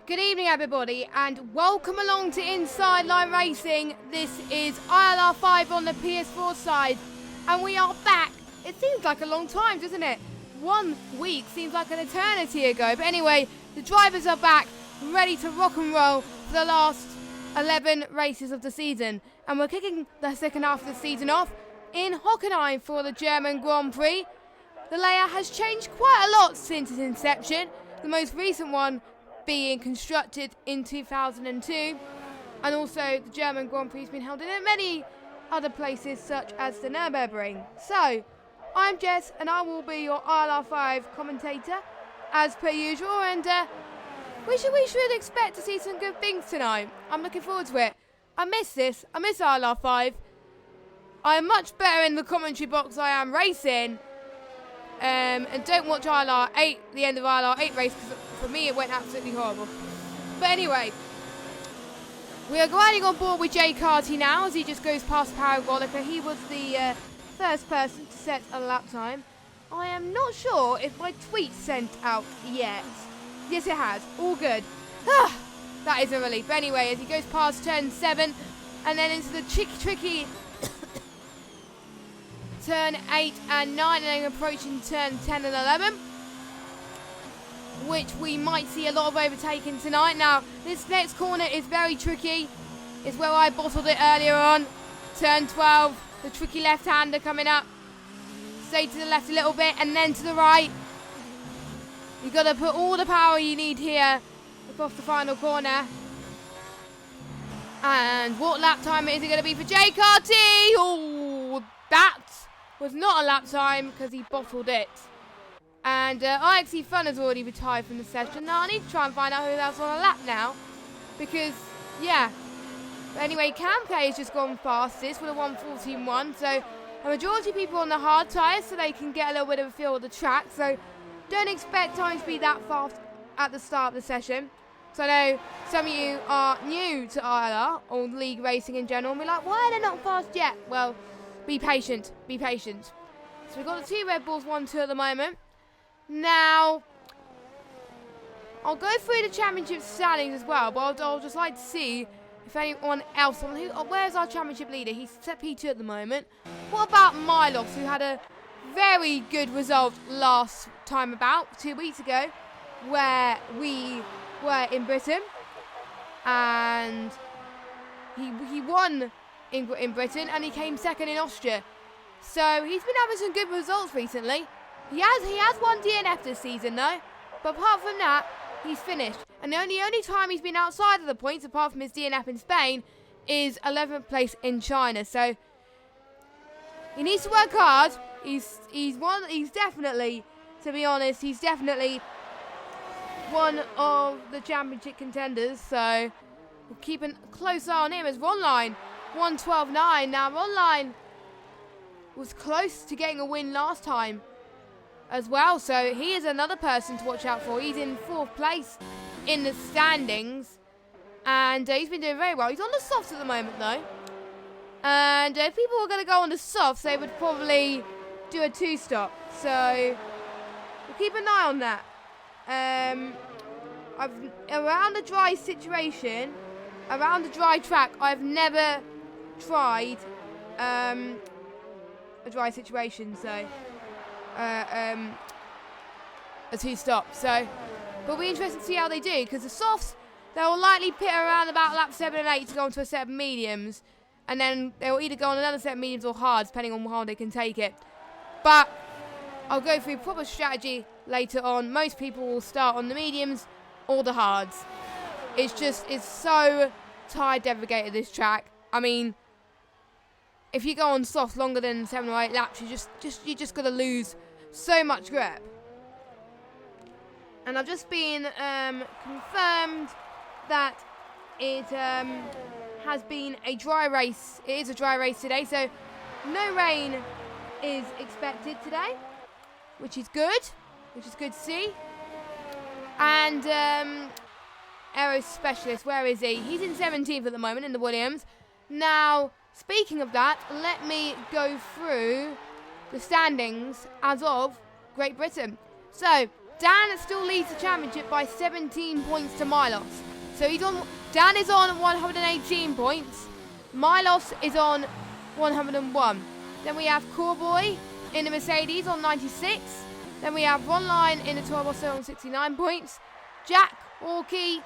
Good evening, everybody, and welcome along to Inside Line Racing. This is ILR5 on the PS4 side, and we are back. It seems like a long time, doesn't it? 1 week seems like an eternity ago. But anyway, the drivers are back, ready to rock and roll for the last 11 races of the season. And we're kicking the second half of the season off in Hockenheim for the German Grand Prix. The layout has changed quite a lot since its inception. The most recent one being constructed in 2002, and also the German Grand Prix has been held in many other places such as the Nürburgring. So, I'm Jess and I will be your ILR5 commentator as per usual, and we should expect to see some good things tonight. I'm looking forward to it. I miss this. I miss ILR5. I am much better in the commentary box than I am racing. And don't watch ILR8, the end of ILR8 race, because for me it went absolutely horrible. But anyway, we are gliding on board with Jay Carty now as he just goes past Paragolica. He was the first person to set a lap time. I am not sure if my tweet's sent out yet. Yes, it has. All good. That is a relief. But anyway, as he goes past turn 7 and then into the tricky turn 8 and 9, and then approaching turn 10 and 11, which we might see a lot of overtaking tonight. Now, this next corner is very tricky. It's where I bottled it earlier on. Turn 12, the tricky left-hander coming up. Stay to the left a little bit, and then to the right. You've got to put all the power you need here across the final corner. And what lap time is it going to be for Jay Carty? Oh, that was not a lap time because he bottled it. And IXE Fun has already retired from the session. Now I need to try and find out who else on a lap now, because yeah. But anyway, Camke has just gone fastest with a 1:14.1. So a majority of people on the hard tyres, so they can get a little bit of a feel of the track. So don't expect time to be that fast at the start of the session. So I know some of you are new to ILR or league racing in general and be like, why are they not fast yet? Well, be patient, be patient. So we've got the 2 Red Bulls, 1-2 at the moment. Now, I'll go through the championship standings as well, but I'll just like to see if anyone else, where's our championship leader? He's set P2 at the moment. What about Milos, who had a very good result last time about, 2 weeks ago, where we were in Britain, and he won in Britain, and he came second in Austria. So he's been having some good results recently. He has won DNF this season though, but apart from that, he's finished. And the only time he's been outside of the points, apart from his DNF in Spain, is 11th place in China. So he needs to work hard. He's definitely, to be honest, he's definitely one of the championship contenders. So we'll keep a close eye on him as Ronline 1:12.9. Now, Ronline was close to getting a win last time as well, so he is another person to watch out for. He's in 4th place in the standings, and he's been doing very well. He's on the softs at the moment, though. And if people were going to go on the softs, they would probably do a 2-stop. So we'll keep an eye on that. Around the dry situation, around the dry track, I've never tried a dry situation, so a 2-stop. So but we'll be interested to see how they do, because the softs, they'll likely pit around about lap 7 and 8 to go onto a set of mediums, and then they'll either go on another set of mediums or hards, depending on how hard they can take it. But I'll go through proper strategy later on. Most people will start on the mediums or the hards. It's so tire derogated, this track. I mean, if you go on soft longer than 7 or 8 laps, you just gotta lose so much grip. And I've just been confirmed that it has been a dry race. It is a dry race today, so no rain is expected today, which is good to see. And Aero Specialist, where is he? He's in 17th at the moment in the Williams. Now, speaking of that, let me go through the standings as of Great Britain. So, Dan still leads the championship by 17 points to Milos. So Dan is on 118 points. Milos is on 101. Then we have Corboy in the Mercedes on 96. Then we have Ronline in the Toro Rosso on 69 points. Jack Orkey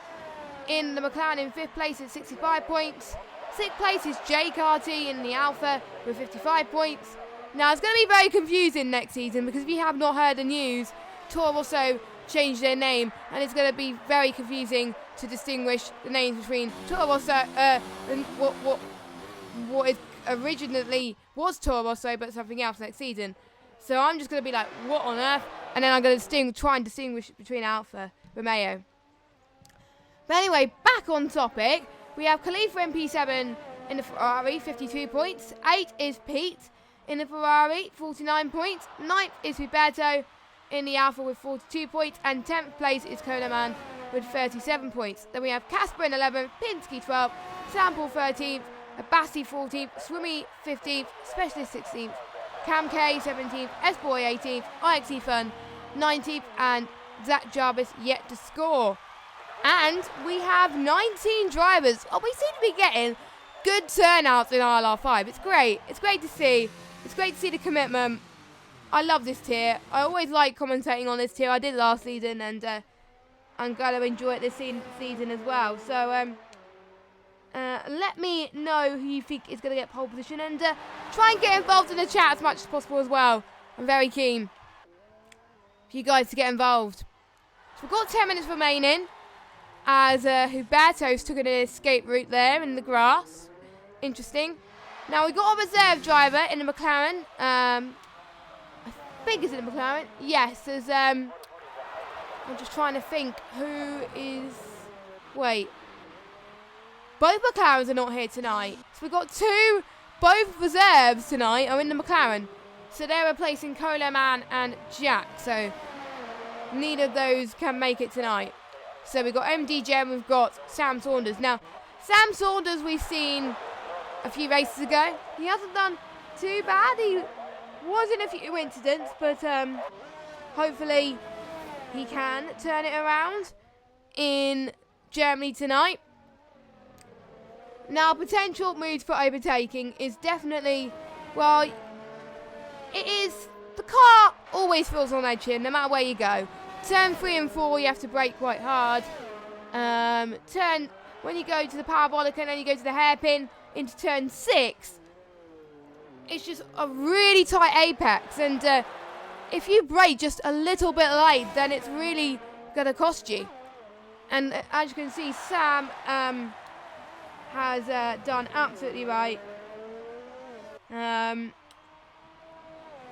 in the McLaren in 5th place at 65 points. 6th place is JKT in the Alpha with 55 points. Now, it's going to be very confusing next season because if you have not heard the news, Toro Rosso changed their name, and it's going to be very confusing to distinguish the names between Toro Rosso and what is originally was Toro Rosso but something else next season. So I'm just going to be like, what on earth? And then I'm going to try and distinguish between Alfa Romeo. But anyway, back on topic, we have Khalifa MP7 in the Ferrari, 52 points. 8 is Pete in the Ferrari, 49 points. 9th is Huberto in the Alpha with 42 points. And 10th place is Coleman with 37 points. Then we have Casper in 11th, Pinsky 12th, Sample 13th, Abassi 14th, Swimmy 15th, Specialist 16th, Cam K 17th, S-Boy 18th, IXE Fun 19th, and Zach Jarvis yet to score. And we have 19 drivers. Oh, we seem to be getting good turnouts in ILR5. It's great. It's great to see. It's great to see the commitment. I love this tier. I always like commentating on this tier. I did last season, and I'm going to enjoy it this season as well. So let me know who you think is going to get pole position, and try and get involved in the chat as much as possible as well. I'm very keen for you guys to get involved. So we've got 10 minutes remaining as Huberto's took an escape route there in the grass. Interesting. Now we've got a reserve driver in the McLaren. I think it's in the McLaren. Yes, there's I'm just trying to think who is. Wait. Both McLarens are not here tonight. So we've got both reserves tonight are in the McLaren. So they're replacing Coleman and Jack. So neither of those can make it tonight. So we've got MDJ and we've got Sam Saunders. Now, Sam Saunders we've seen a few races ago. He hasn't done too bad. He was in a few incidents, but hopefully he can turn it around in Germany tonight. Now, potential moves for overtaking is definitely, well, it is, the car always feels on edge here, no matter where you go. Turn 3 and 4, you have to brake quite hard. When you go to the parabolic and then you go to the hairpin into turn 6, it's just a really tight apex. And if you brake just a little bit late, then it's really going to cost you. And as you can see, Sam has done absolutely right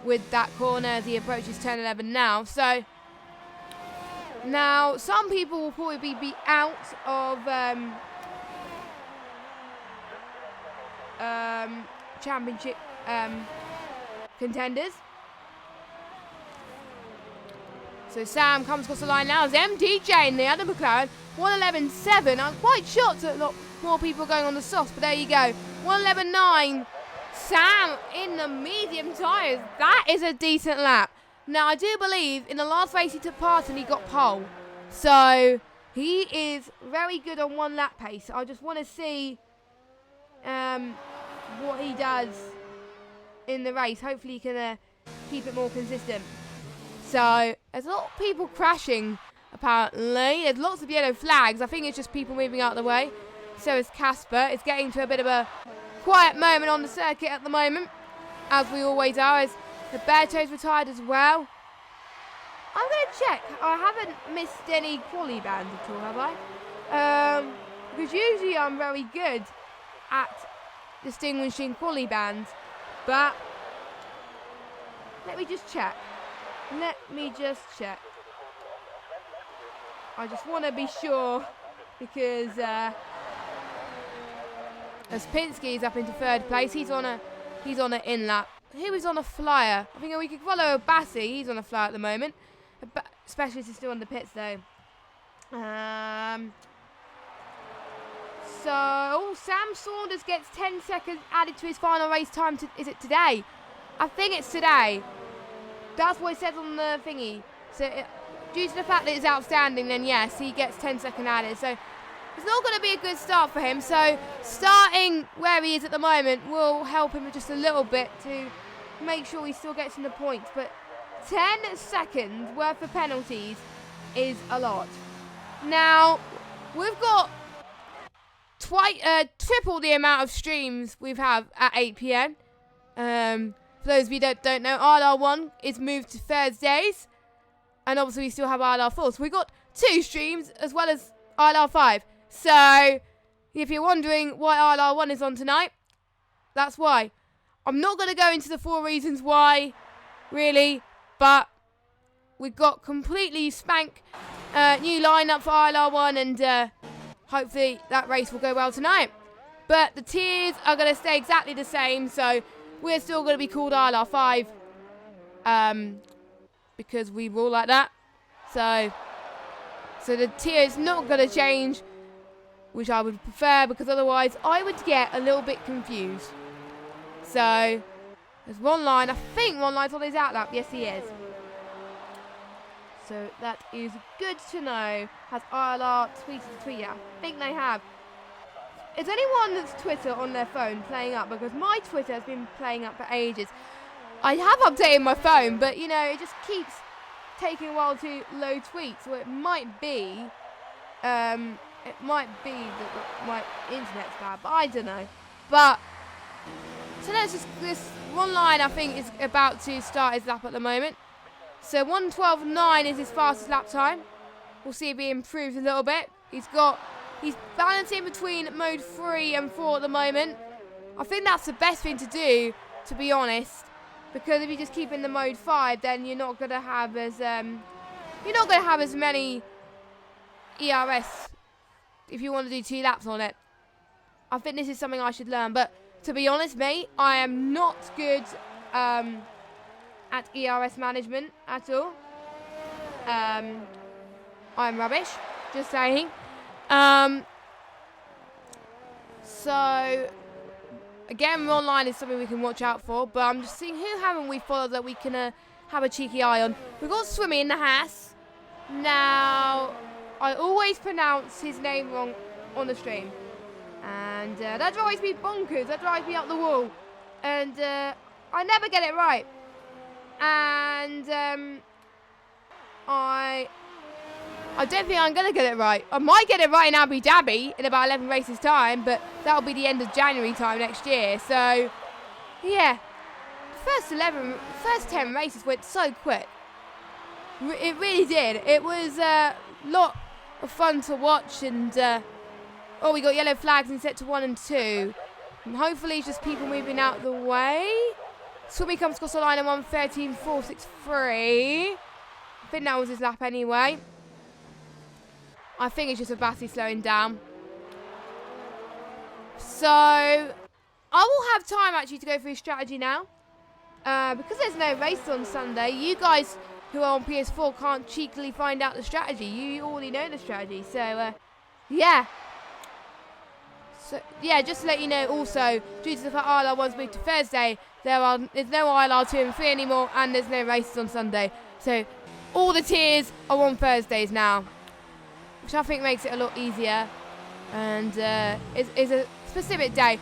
with that corner as he approaches turn 11 now. So now some people will probably be out of championship contenders. So Sam comes across the line now as MDJ in the other McLaren, 1:11.7. I'm quite shocked at a lot more people going on the softs, but there you go. 1:11.9. Sam in the medium tyres. That is a decent lap. Now, I do believe in the last race he took part and he got pole. So he is very good on one lap pace. I just want to see what he does in the race. Hopefully he can keep it more consistent. So there's a lot of people crashing, apparently. There's lots of yellow flags. I think it's just people moving out of the way. So is Casper. It's getting to a bit of a quiet moment on the circuit at the moment, as we always are, as Huberto's retired as well. I'm going to check. I haven't missed any quali bands at all, have I? Because usually I'm very good at distinguishing quali bands. But let me just check. I just want to be sure, because as Pinsky is up into third place, he's on an in lap. Who is on a flyer? I think we could follow Bassi. He's on a flyer at the moment. Specialist is still on the pits though. So Sam Saunders gets 10 seconds added to his final race time. Is it today? I think it's today. That's what it says on the thingy. So due to the fact that it's outstanding, then yes, he gets 10-second added. So it's not going to be a good start for him. So starting where he is at the moment will help him just a little bit to make sure he still gets in the points. But 10 seconds worth of penalties is a lot. Now, we've got triple the amount of streams we have at 8 p.m. For those of you that don't know, ILR1 is moved to Thursdays. And obviously we still have ILR4. So we've got 2 streams as well as ILR5. So if you're wondering why ILR1 is on tonight, that's why. I'm not going to go into the 4 reasons why, really. But we've got completely new lineup for ILR1. And hopefully that race will go well tonight. But the tiers are going to stay exactly the same. So we're still going to be called ILR5. Because we rule like that. So the tier is not going to change, which I would prefer, because otherwise I would get a little bit confused. So there's Ron Line. I think Ron Line's on his outlap. Yes, he is. So that is good to know. Has ILR tweeted a tweet? Yeah, I think they have. Is anyone that's Twitter on their phone playing up? Because my Twitter has been playing up for ages. I have updated my phone, but, you know, it just keeps taking a while to load tweets. So it might be that my internet's bad, but I don't know. But, so this one line, I think, is about to start his lap at the moment. So 1:12.9 is his fastest lap time. We'll see if he improves a little bit. He's balancing between mode 3 and 4 at the moment. I think that's the best thing to do, to be honest. Because if you just keep in the mode 5, then you're not going to have as many ERS if you want to do 2 laps on it. I think this is something I should learn. But to be honest, mate, I am not good at ERS management at all. I'm rubbish, just saying. So again, online is something we can watch out for, but I'm just seeing who haven't we followed that we can have a cheeky eye on. We've got Swimmy in the Haas. Now, I always pronounce his name wrong on the stream. And that drives me bonkers. That drives me up the wall. And I never get it right. And I don't think I'm going to get it right. I might get it right in Abu Dhabi in about 11 races time, but that'll be the end of January time next year. So, yeah. The first 10 races went so quick. It really did. It was a lot of fun to watch. And, we got yellow flags in set to 1 and 2. And hopefully it's just people moving out the way. Swimmy comes across the line in 1:13.463. I think that was his lap anyway. I think it's just a Bassi slowing down. So, I will have time actually to go through strategy now. Because there's no race on Sunday, you guys who are on PS4 can't cheekily find out the strategy. You already know the strategy. So, yeah. So, yeah, just to let you know also, due to the fact ILR1's moved to Thursday, there's no ILR2 and 3 anymore, and there's no races on Sunday. So, all the tiers are on Thursdays now, which I think makes it a lot easier, and is a specific day,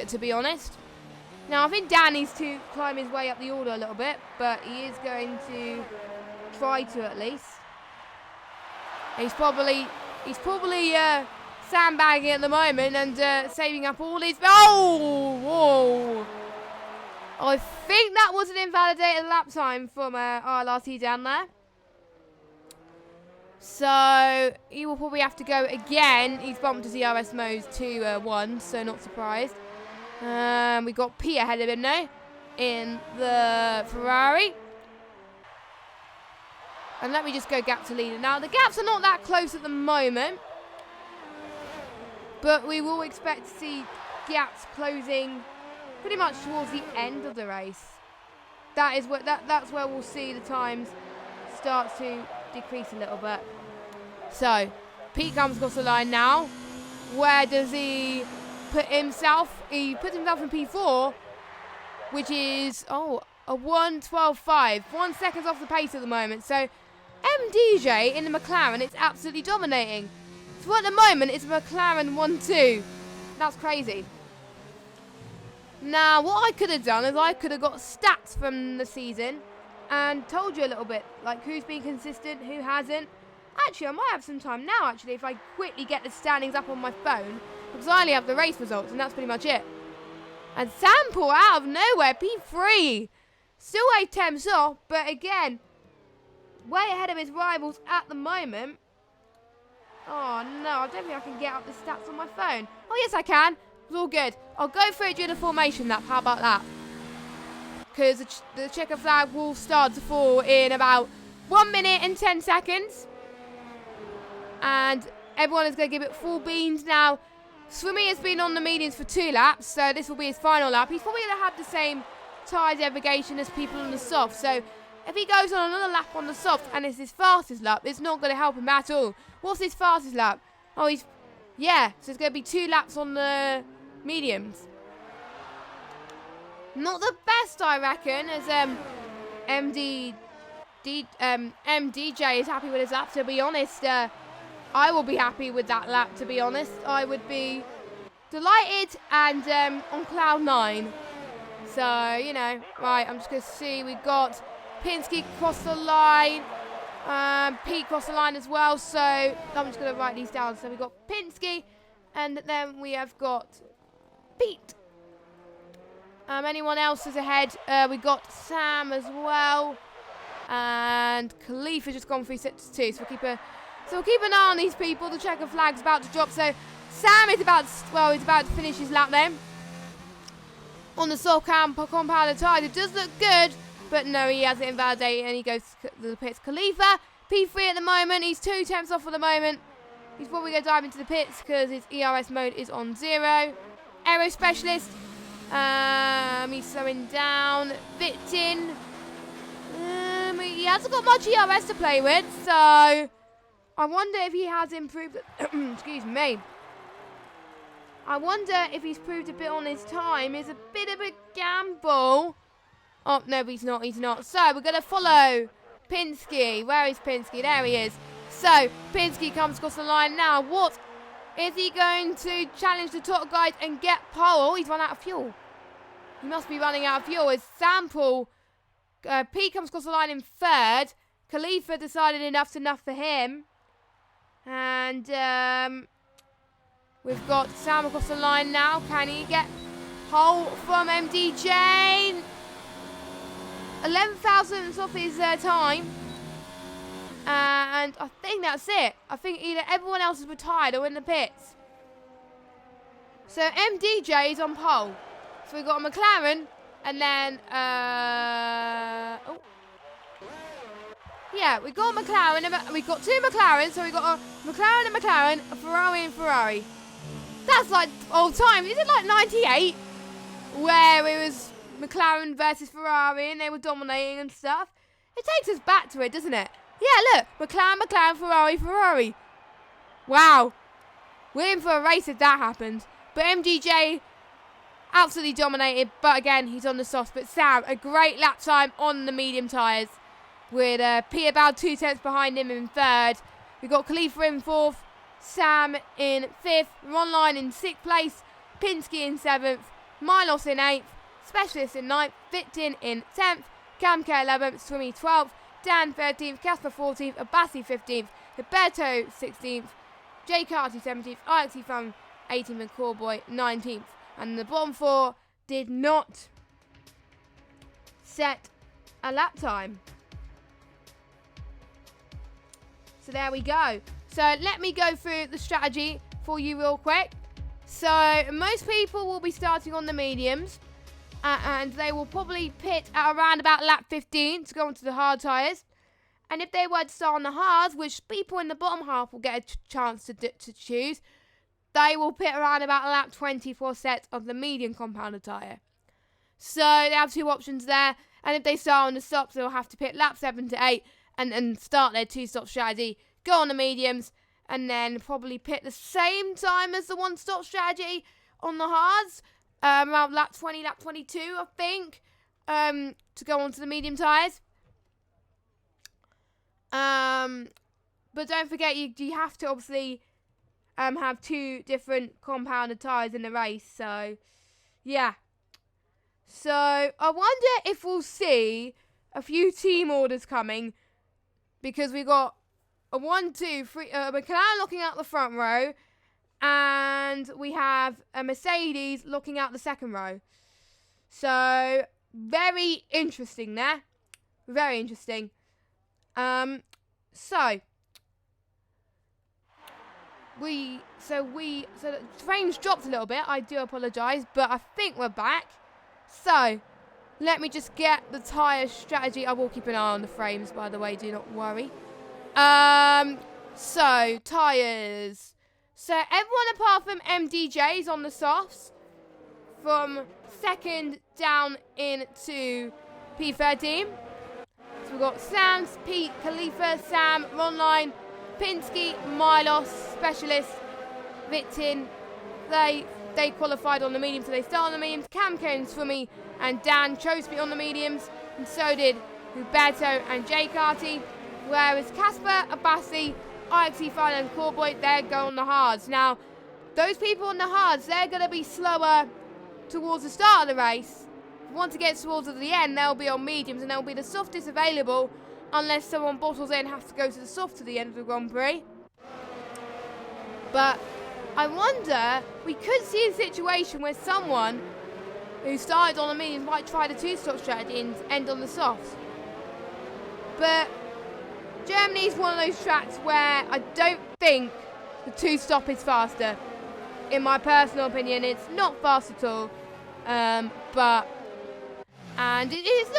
to be honest. Now, I think Dan needs to climb his way up the order a little bit, but he is going to try to at least. He's probably sandbagging at the moment and saving up all his... Oh! Whoa! I think that was an invalidated lap time from ILRT down there. So, he will probably have to go again. He's bumped his ERS modes to 1, so not surprised. We got P ahead of him now in the Ferrari. And let me just go gap to leader. Now, the gaps are not that close at the moment. But we will expect to see gaps closing pretty much towards the end of the race. That's where we'll see the times start to decrease a little bit. So, Pete comes across the line now. Where does he put himself? He puts himself in P4, which is, a 1:12.5. 1 second off the pace at the moment. So, MDJ in the McLaren, it's absolutely dominating. So at the moment, it's McLaren 1-2. That's crazy. Now, what I could have done is I could have got stats from the season and told you a little bit, like who's been consistent, who hasn't. Actually, I might have some time now, actually, if I quickly get the standings up on my phone, because I only have the race results, and that's pretty much it. And Sample out of nowhere, P3. Still 8 temps off, but again, way ahead of his rivals at the moment. Oh no, I don't think I can get up the stats on my phone. Oh yes, I can. It's all good. I'll go through it during the formation lap. How about that? Because the checker flag will start to fall in about 1 minute and 10 seconds. And everyone is going to give it full beans now. Swimmy has been on the mediums for 2 laps, so this will be his final lap. He's probably going to have the same tyre degradation as people on the soft. So if he goes on another lap on the soft and it's his fastest lap, it's not going to help him at all. What's his fastest lap? Oh, yeah, so it's going to be 2 laps on the mediums. Not the best, I reckon, as MDJ is happy with his lap, to be honest. I will be happy with that lap, to be honest. I would be delighted and on cloud 9. So, you know, right, I'm just going to see. We've got Pinsky crossed the line. Pete crossed the line as well. So, I'm just going to write these down. So, we've got Pinsky. And then we have got Pete. Anyone else is ahead? We got Sam as well. And Khalifa just gone 3 sets to 2. So, we'll keep an eye on these people. The checker flag's about to drop. So, Sam is about to finish his lap then. On the soft compounded tyres. It does look good. But no, he has it invalidated and he goes to the pits. Khalifa, P3 at the moment. He's 2 temps off at the moment. He's probably going to dive into the pits because his ERS mode is on 0. Aero Specialist. He's slowing down. Victin. He hasn't got much ERS to play with. So, I wonder if he has improved. Excuse me. I wonder if he's improved a bit on his time. It's a bit of a gamble. Oh, no, he's not. He's not. So, we're going to follow Pinsky. Where is Pinsky? There he is. So, Pinsky comes across the line now. What? Is he going to challenge the top guys and get pole? Oh, he's run out of fuel. He must be running out of fuel. His Sample. Pete comes across the line in 3rd. Khalifa decided enough's enough for him. And we've got Sam across the line now. Can he get pole from MDJ? 11 thousandths off his time. And I think that's it. I think either everyone else is retired or in the pits. So MDJ is on pole. So we've got a McLaren and then yeah, we've got a McLaren. We've got 2 McLarens. So we've got a McLaren and McLaren, a Ferrari and Ferrari. That's like old times. Is it like 98? Where it was McLaren versus Ferrari and they were dominating and stuff. It takes us back to it, doesn't it? Yeah, look. McLaren, Ferrari, Ferrari. Wow. We're in for a race if that happens. But MDJ absolutely dominated. But again, he's on the softs. But Sam, a great lap time on the medium tyres. With P about 2 tenths behind him in 3rd. We've got Khalifa in 4th. Sam in 5th. Ron Line in 6th place. Pinsky in 7th. Milos in 8th. Specialist in 9th. Victin in 10th. Camke 11th. Swimmy 12th. Dan 13th, Casper 14th, Abassi 15th, Roberto 16th, Jay Carty 17th, Alexi Fung 18th and Corboy 19th. And the bottom 4 did not set a lap time. So there we go. So let me go through the strategy for you real quick. So most people will be starting on the mediums. And they will probably pit at around about lap 15 to go onto the hard tyres. And if they were to start on the hards, which people in the bottom half will get a chance to choose, they will pit around about lap 24 sets of the medium compounded tyre. So they have 2 options there. And if they start on the stops, they'll have to pit lap 7 to 8 and start their 2-stop strategy, go on the mediums, and then probably pit the same time as the 1-stop strategy on the hards. Around lap 20, lap 22, I think, to go on to the medium tyres. But don't forget, you have to obviously have 2 different compounded tyres in the race. So, yeah. So, I wonder if we'll see a few team orders coming. Because we got a 1, 2, 3, McLaren looking out the front row. And we have a Mercedes looking out the second row. So, very interesting there. Very interesting. So the frames dropped a little bit. I do apologise, but I think we're back. So, let me just get the tyre strategy. I will keep an eye on the frames, by the way, do not worry. So, tyres. So, everyone apart from MDJ is on the softs. From second down into P13. So, we've got Sam, Pete, Khalifa, Sam, Ronline, Pinsky, Milos, Specialist, Vitin. They qualified on the mediums, so they start on the mediums. Cam Cairns for me, and Dan chose to be on the mediums, and so did Huberto and Jay Carty. Whereas Casper, Abassi, ILR5 and Corboy, they're going on the hards. Now, those people on the hards, they're going to be slower towards the start of the race. Once it gets towards the end, they'll be on mediums, and they'll be the softest available, unless someone bottles in and has to go to the soft to the end of the Grand Prix. But I wonder, we could see a situation where someone who started on the mediums might try the 2-stop strategy and end on the softs. But Germany is one of those tracks where I don't think the 2-stop is faster. In my personal opinion, it's not fast at all. And it is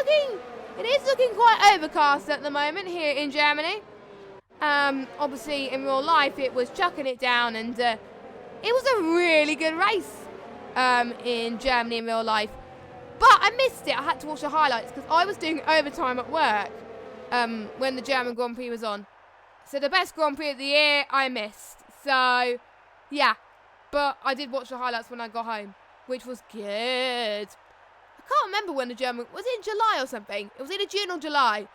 looking quite overcast at the moment here in Germany. Obviously, in real life, it was chucking it down, and it was a really good race in Germany in real life. But I missed it. I had to watch the highlights because I was doing overtime at work when the German Grand Prix was on. So the best Grand Prix of the year, I missed. So, yeah. But I did watch the highlights when I got home, which was good. I can't remember when the German... Was it in July or something? It was either June or July.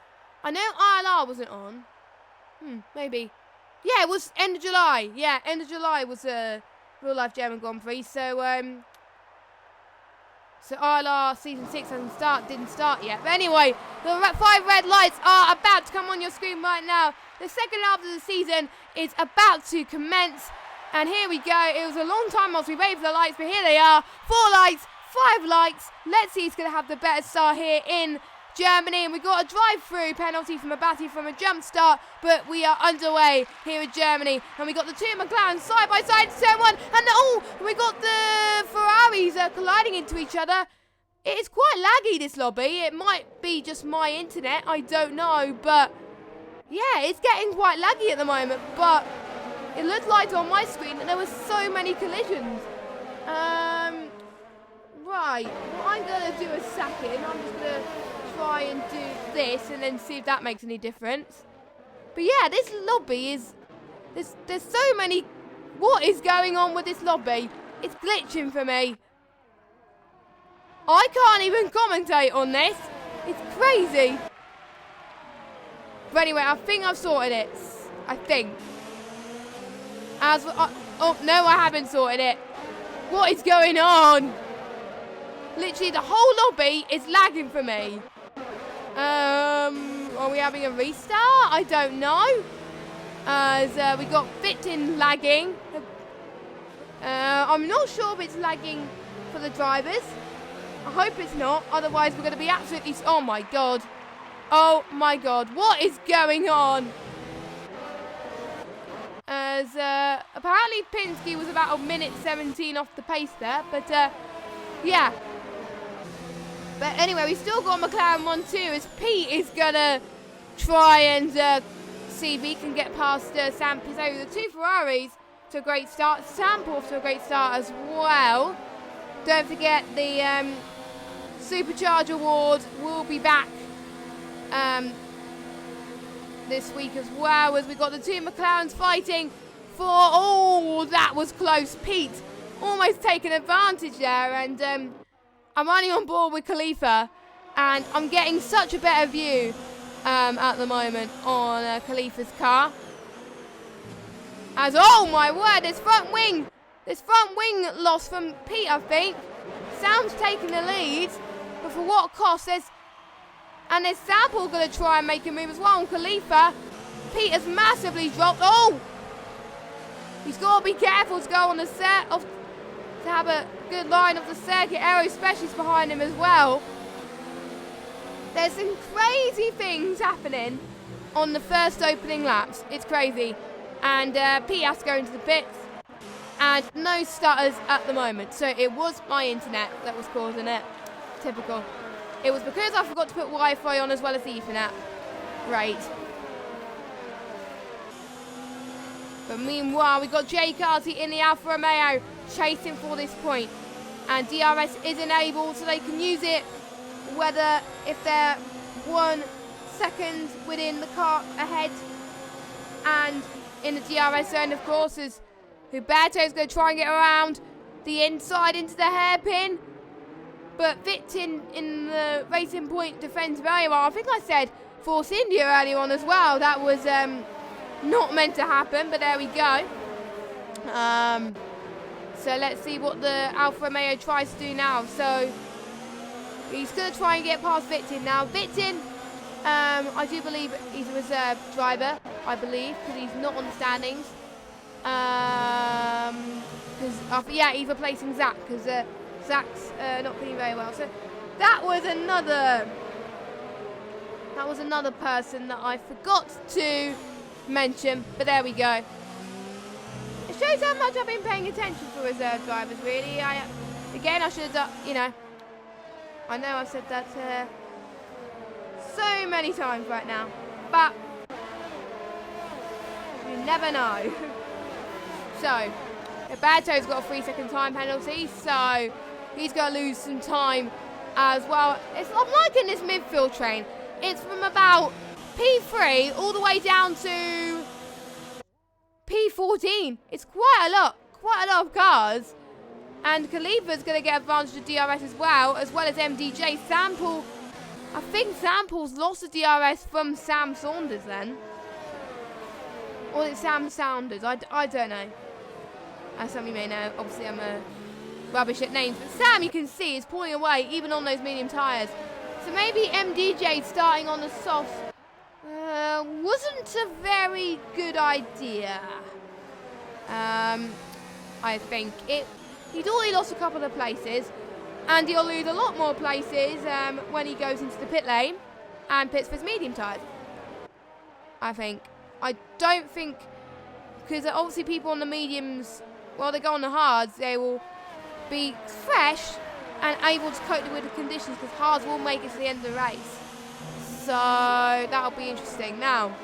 I know ILR wasn't on. Maybe. Yeah, it was end of July. Yeah, end of July was a real-life German Grand Prix. So ILR Season 6 didn't start yet. But anyway, the 5 red lights are about to come on your screen right now. The second half of the season is about to commence. And here we go. It was a long time whilst we waited for the lights, but here they are. 4 lights, 5 lights. Let's see who's going to have the better start here in Germany. And we got a drive-through penalty from Abati from a jump start, but we are underway here in Germany. And we got the 2 McLaren side by side, turn 1, and we got the Ferraris colliding into each other. It is quite laggy, this lobby. It might be just my internet, I don't know, but yeah, it's getting quite laggy at the moment. But it looked like on my screen that there were so many collisions. Right, what I'm going to do a second, I'm just going to try and do this and then see if that makes any difference. But yeah, this lobby is... There's so many... What is going on with this lobby? It's glitching for me. I can't even commentate on this. It's crazy. But anyway, I think I've sorted it. I think. Oh, no, I haven't sorted it. What is going on? Literally, the whole lobby is lagging for me. Are we having a restart? I don't know. As we got Vitin lagging. I'm not sure if it's lagging for the drivers. I hope it's not. Otherwise, we're going to be absolutely... Oh, my God. Oh, my God. What is going on? As apparently Pinsky was about a minute 17 off the pace there. But, yeah. But anyway, we still got McLaren 1-2 as Pete is going to try and see if he can get past Sam Pizzo. The 2 Ferraris to a great start. Sam off to a great start as well. Don't forget the Supercharge Award will be back this week as well, as we got the 2 McLarens fighting for... Oh, that was close. Pete almost taken advantage there, and I'm running on board with Khalifa, and I'm getting such a better view at the moment on Khalifa's car. As, oh my word, this front wing loss from Pete, I think. Sam's taking the lead, but for what cost? There's Sample going to try and make a move as well on Khalifa. Pete has massively dropped. Oh! He's got to be careful to go on the set of to have a good line of the circuit. Aero Specialist behind him as well. There's some crazy things happening on the first opening laps. It's crazy. And Pete has to go into the pits. And no stutters at the moment. So it was my internet that was causing it. Typical. It was because I forgot to put Wi-Fi on as well as the Ethernet. Great. But meanwhile, we've got Jay Carty in the Alfa Romeo chasing for this point. And DRS is enabled so they can use it whether if they're 1 second within the car ahead. And in the DRS zone, of course, is Huberto's going to try and get around the inside into the hairpin. But Victin in the Racing Point defends very well. I think I said Force India earlier on as well. That was not meant to happen, but there we go. So let's see what the Alfa Romeo tries to do now. So he's going to try and get past Victin now. Victin, I do believe he's a reserve driver, I believe, because he's not on the standings. Yeah, he's replacing Zach, because Zach's not feeling very well. So that was another person that I forgot to mention, but there we go. It shows how much I've been paying attention for reserve drivers, really. I should have done, I know I've said that so many times right now, but you never know. So, Roberto's got a 3-second time penalty, so he's going to lose some time as well. I'm liking this midfield train. It's from about P3 all the way down to P14. It's quite a lot of cars. And Khalifa's going to get advantage of DRS as well as MDJ. Sample, I think Sample's lost the DRS from Sam Saunders then. Or is it Sam Saunders? I don't know. As some of you may know, obviously I'm rubbish at names. But Sam, you can see, is pulling away even on those medium tyres. So maybe MDJ starting on the softs wasn't a very good idea. I think he'd already lost a couple of places, and he'll lose a lot more places when he goes into the pit lane and pits for his medium tyres. I don't think, because obviously people on the mediums, while they go on the hards, they will be fresh and able to cope with the conditions, because hards will make it to the end of the race. So that'll be interesting. Now,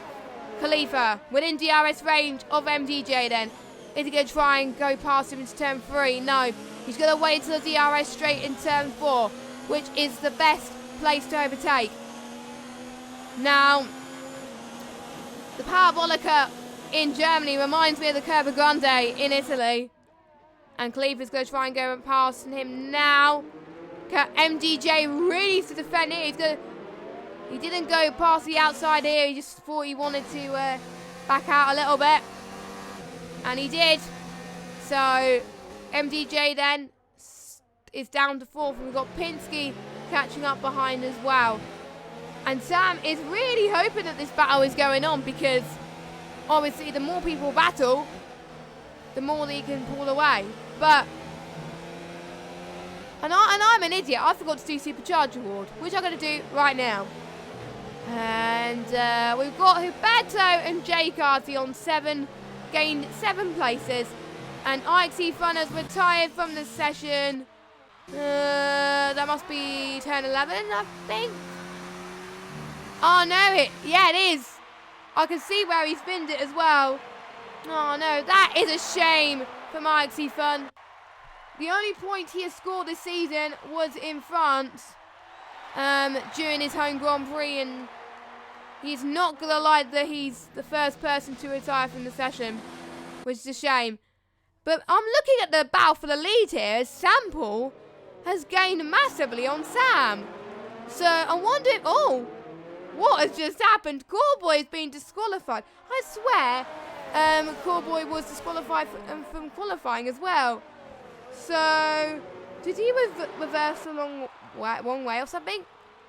Khalifa within DRS range of MDJ then. Is he going to try and go past him into turn 3? No. He's going to wait until the DRS straight in turn 4, which is the best place to overtake. Now, the Parabolica in Germany reminds me of the Curva Grande in Italy. And Khalifa's going to try and go past him now. MDJ really needs to defend it. He didn't go past the outside here. He just thought he wanted to back out a little bit. And he did. So MDJ then is down to 4th. And we've got Pinsky catching up behind as well. And Sam is really hoping that this battle is going on, because obviously the more people battle, the more they can pull away. But and I'm an idiot. I forgot to do Supercharge Award, which I'm going to do right now. And we've got Huberto and Jay Carty on 7, gained 7 places. And IXE Fun has retired from the session. That must be turn 11, I think. Oh no, it is. I can see where he spinned it as well. Oh no, that is a shame for IXE Fun. The only point he has scored this season was in France during his home Grand Prix, and he's not going to like that he's the first person to retire from the session, which is a shame. But I'm looking at the battle for the lead here, as Sample has gained massively on Sam. So I wonder if, What has just happened? Callboy has been disqualified. I swear, Callboy was disqualified from qualifying as well. So, did he reverse the wrong way or something?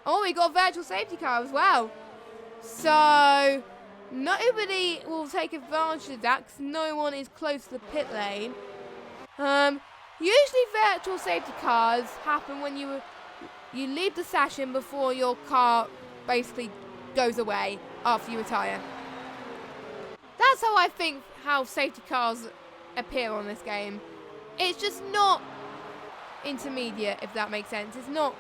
Oh, he got a virtual safety car as well. So, nobody will take advantage of that because no one is close to the pit lane. Usually virtual safety cars happen when you leave the session before your car basically goes away after you retire. That's how I think how safety cars appear on this game. It's just not intermediate, if that makes sense. It's not.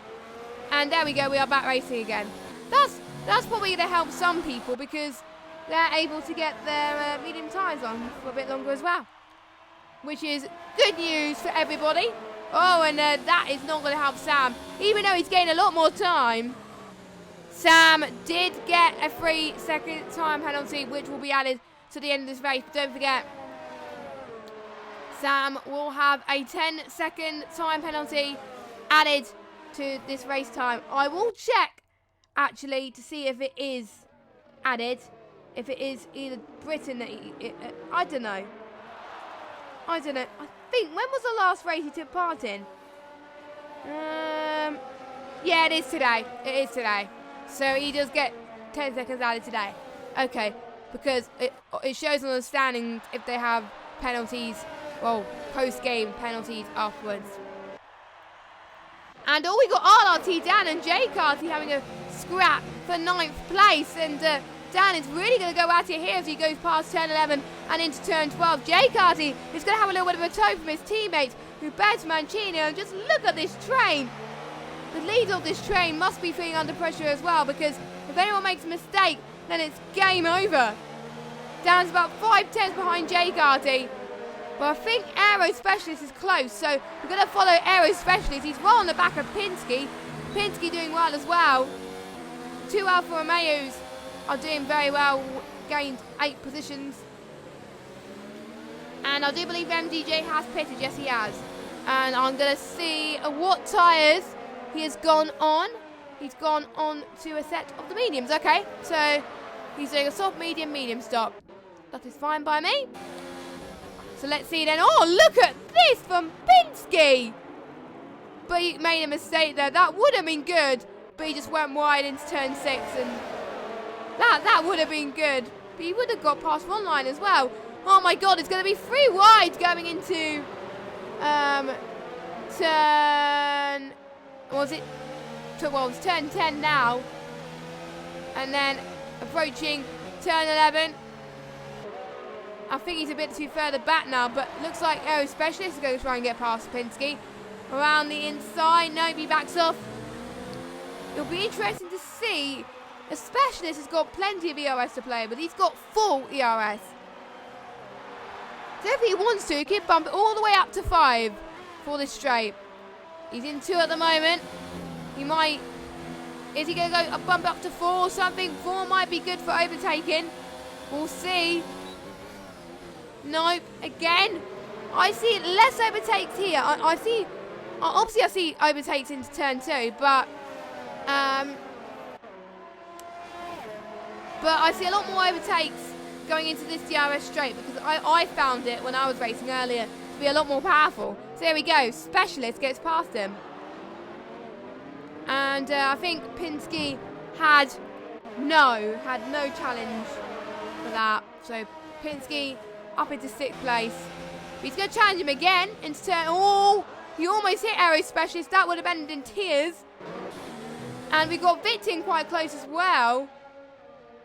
And there we go, we are back racing again. That's probably going to help some people because they're able to get their medium tyres on for a bit longer as well. Which is good news for everybody. Oh, and that is not going to help Sam. Even though he's gained a lot more time, Sam did get a 3-second time penalty, which will be added to the end of this race. But don't forget, Sam will have a 10-second time penalty added to this race time. I will check, actually, to see if it is added. If it is either Britain that I don't know. I think, when was the last race he took part in? Yeah, it is today. It is today. So he does get 10 seconds added today. Okay, because it shows on the standings if they have penalties, well, post-game penalties afterwards. And we got RRT Dan and J Carty having a scrap for 9th place. And Dan is really going to go at it here as he goes past turn 11 and into turn 12. J Carty is going to have a little bit of a tow from his teammates, Huberto Mancini. And just look at this train. The leader of this train must be feeling under pressure as well, because if anyone makes a mistake, then it's game over. Dan's about 5 tenths behind J Carty. But I think Aero Specialist is close, so we're going to follow Aero Specialist. He's well on the back of Pinsky. Pinsky doing well as well. 2 Alfa Romeos are doing very well, gained 8 positions. And I do believe MDJ has pitted, yes he has. And I'm going to see what tyres he has gone on. He's gone on to a set of the mediums, okay. So he's doing a soft, medium stop. That is fine by me. So let's see then. Oh, look at this from Pinsky. But he made a mistake there. That would have been good. But he just went wide into turn 6. And that would have been good. But he would have got past one line as well. Oh my God, it's going to be 3 wide going into turn... Was it? Well, it's turn 10 now. And then approaching turn 11. I think he's a bit too further back now, but looks like Aero Specialist is going to try and get past Pinsky. Around the inside, nope, he backs off. It'll be interesting to see. A Specialist has got plenty of ERS to play, but he's got full ERS. So if he wants to, he can bump it all the way up to 5 for this straight. He's in 2 at the moment. He might... Is he going to go bump up to 4 or something? 4 might be good for overtaking. We'll see. Nope, again. I see less overtakes here. I see, obviously I see overtakes into turn 2, but I see a lot more overtakes going into this DRS straight, because I found it when I was racing earlier to be a lot more powerful. So there we go, Specialist gets past him. And I think Pinsky had no challenge for that. So Pinsky up into 6th place. But he's going to challenge him again into turn... Oh, he almost hit Aero Specialist. That would have ended in tears. And we got Victin quite close as well.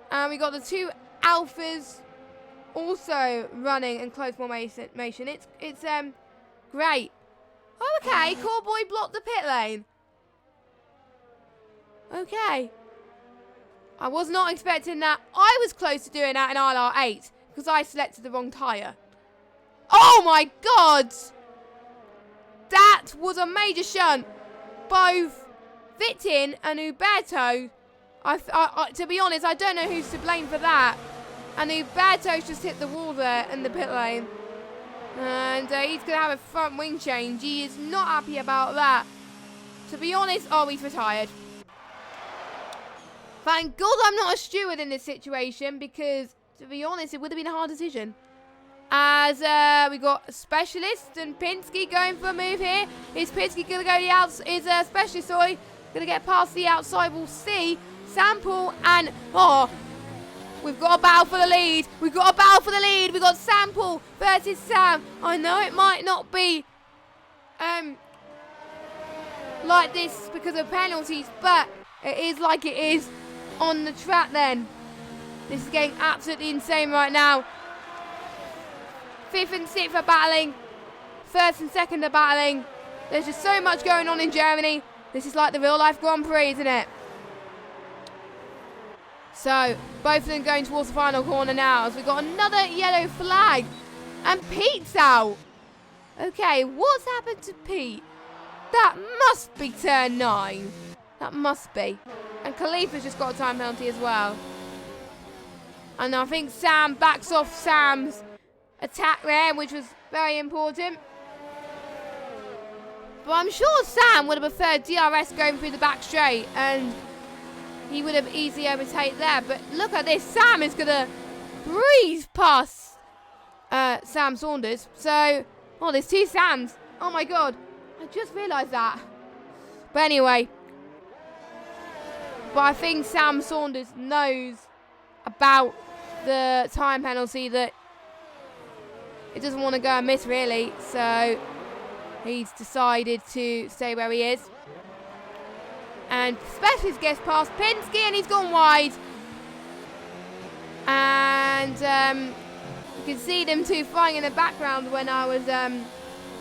And we got the 2 Alphas also running in close formation. It's great. Oh, okay. Callboy blocked the pit lane. Okay. I was not expecting that. I was close to doing that in ILR5 because I selected the wrong tyre. Oh my God! That was a major shunt. Both Victin and Huberto. To be honest, I don't know who's to blame for that. And Huberto's just hit the wall there in the pit lane. And he's going to have a front wing change. He is not happy about that. To be honest, oh, he's retired. Thank God I'm not a steward in this situation because, to be honest, it would have been a hard decision. As we got Specialist and Pinsky going for a move here. Is Pinsky going to go the outside? Is Specialist, sorry, going to get past the outside? We'll see. Sample and, oh, we've got a battle for the lead. We've got a battle for the lead. We've got Sample versus Sam. I know it might not be like this because of penalties, but it is like it is on the track then. This is getting absolutely insane right now. 5th and 6th are battling. 1st and 2nd are battling. There's just so much going on in Germany. This is like the real life Grand Prix, isn't it? So, both of them going towards the final corner now as we've got another yellow flag. And Pete's out. Okay, what's happened to Pete? That must be turn 9. That must be. And Khalifa's just got a time penalty as well. And I think Sam backs off Sam's attack there, which was very important. But I'm sure Sam would have preferred DRS going through the back straight, and he would have easily overtaken there. But look at this. Sam is going to breeze past Sam Saunders. So, oh, there's 2 Sams. Oh, my God. I just realised that. But anyway. But I think Sam Saunders knows about the time penalty, that it doesn't want to go amiss, really. So, he's decided to stay where he is. And Specialist gets past Pinsky and he's gone wide. And you can see them two fighting in the background when I was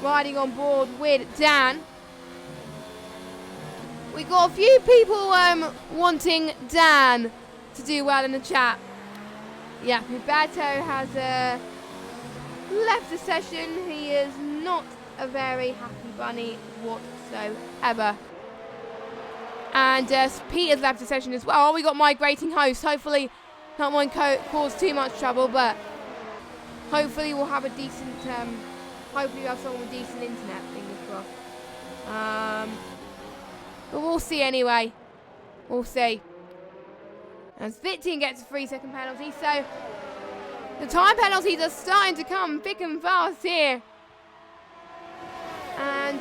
riding on board with Dan. We got a few people wanting Dan to do well in the chat. Yeah, Roberto has left the session. He is not a very happy bunny whatsoever. And Peter's left the session as well. Oh, we got migrating host. Hopefully that won't cause too much trouble, but hopefully we'll have a decent, hopefully we'll have someone with decent internet, fingers crossed. But we'll see anyway. We'll see. And Svittin gets a 3-second penalty, so the time penalties are starting to come thick and fast here. And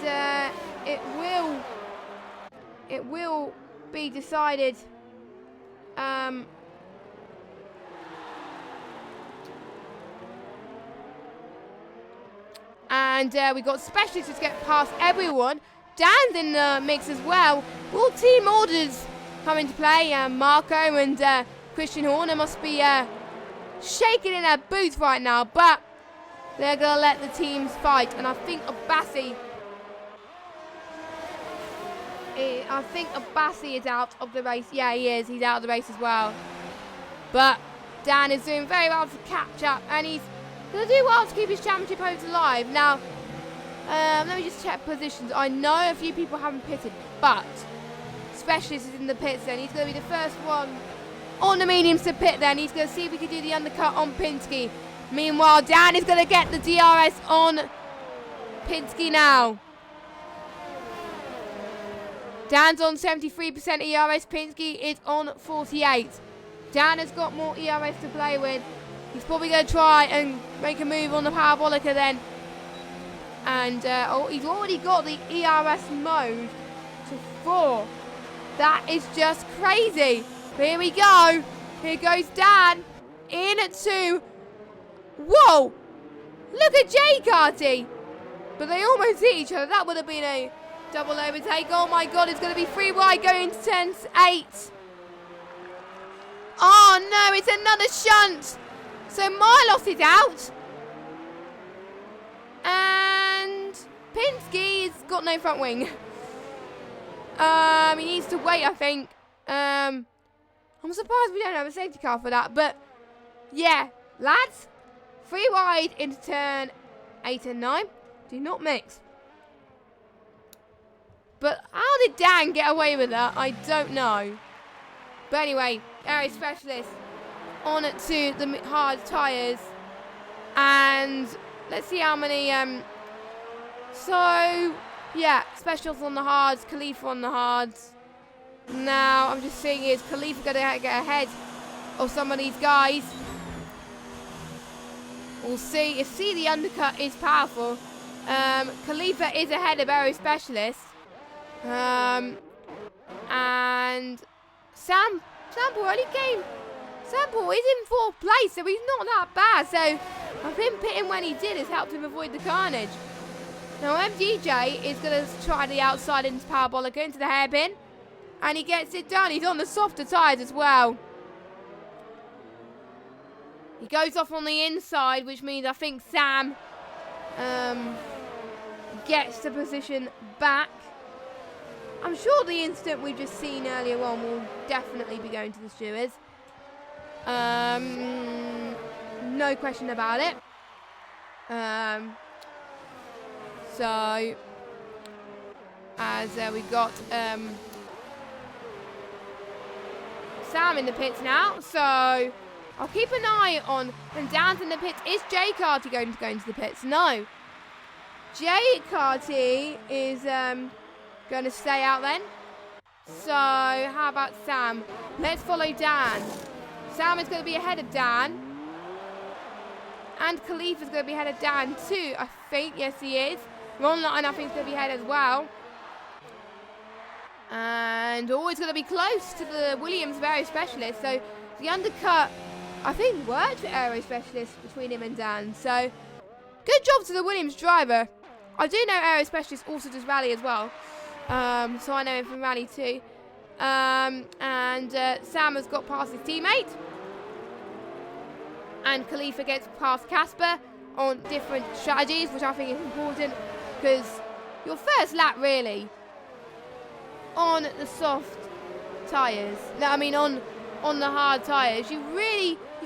it will be decided and we got Specialists to get past everyone. Dan's in the mix as well. All team orders come into play. Marco and Christian Horner must be shaking in their boots right now, but they're going to let the teams fight. And I think Abbasi is out of the race. Yeah, he is. He's out of the race as well. But Dan is doing very well to catch up, and he's going to do well to keep his championship hopes alive. Now, let me just check positions. I know a few people haven't pitted, but Specialist is in the pits then. He's going to be the first one on the mediums to pit then. He's going to see if he can do the undercut on Pinsky. Meanwhile, Dan is going to get the DRS on Pinsky now. Dan's on 73% ERS. Pinsky is on 48. Dan has got more ERS to play with. He's probably going to try and make a move on the Parabolica then. And he's already got the ERS mode to 4. That is just crazy. Here we go. Here goes Dan. In at 2. Whoa. Look at J-Carty. But they almost hit each other. That would have been a double overtake. Oh my God. It's going to be 3 wide going to turn 8. Oh no. It's another shunt. So Milos is out. And Pinsky's got no front wing. He needs to wait, I think. I'm surprised we don't have a safety car for that. But, yeah, lads. 3 wide into turn 8 and 9. Do not mix. But how did Dan get away with that? I don't know. But anyway, Area Specialist on to the hard tyres. And let's see how many. So, yeah, Specials on the hards, Khalifa on the hards. Now, I'm just seeing, is Khalifa going to get ahead of some of these guys? We'll see. You see, the undercut is powerful. Khalifa is ahead of Aero Specialist. And Sample only came. Sample is in 4th place, so he's not that bad. So him pitting when he did has helped him avoid the carnage. Now MGJ is going to try the outside into Parabolica, into the hairpin. And he gets it done. He's on the softer tyres as well. He goes off on the inside, which means I think Sam gets the position back. I'm sure the incident we've just seen earlier on will definitely be going to the stewards. No question about it. So, as we got Sam in the pits now, so I'll keep an eye on when Dan's in the pits. Is Jay Carty going to go into the pits? No. Jay Carty is going to stay out then. So, how about Sam? Let's follow Dan. Sam is going to be ahead of Dan. And Khalifa is going to be ahead of Dan too, I think. Yes, he is. Ron Line, I think, is going to be ahead as well. And always going to be close to the Williams of Aero Specialist. So, the undercut, I think, worked for Aero Specialist between him and Dan. So, good job to the Williams driver. I do know Aero Specialist also does rally as well. So I know him from rally too. And Sam has got past his teammate. And Khalifa gets past Casper on different strategies, which I think is important. Because your first lap, really, on the soft tyres. No, I mean on the hard tyres. You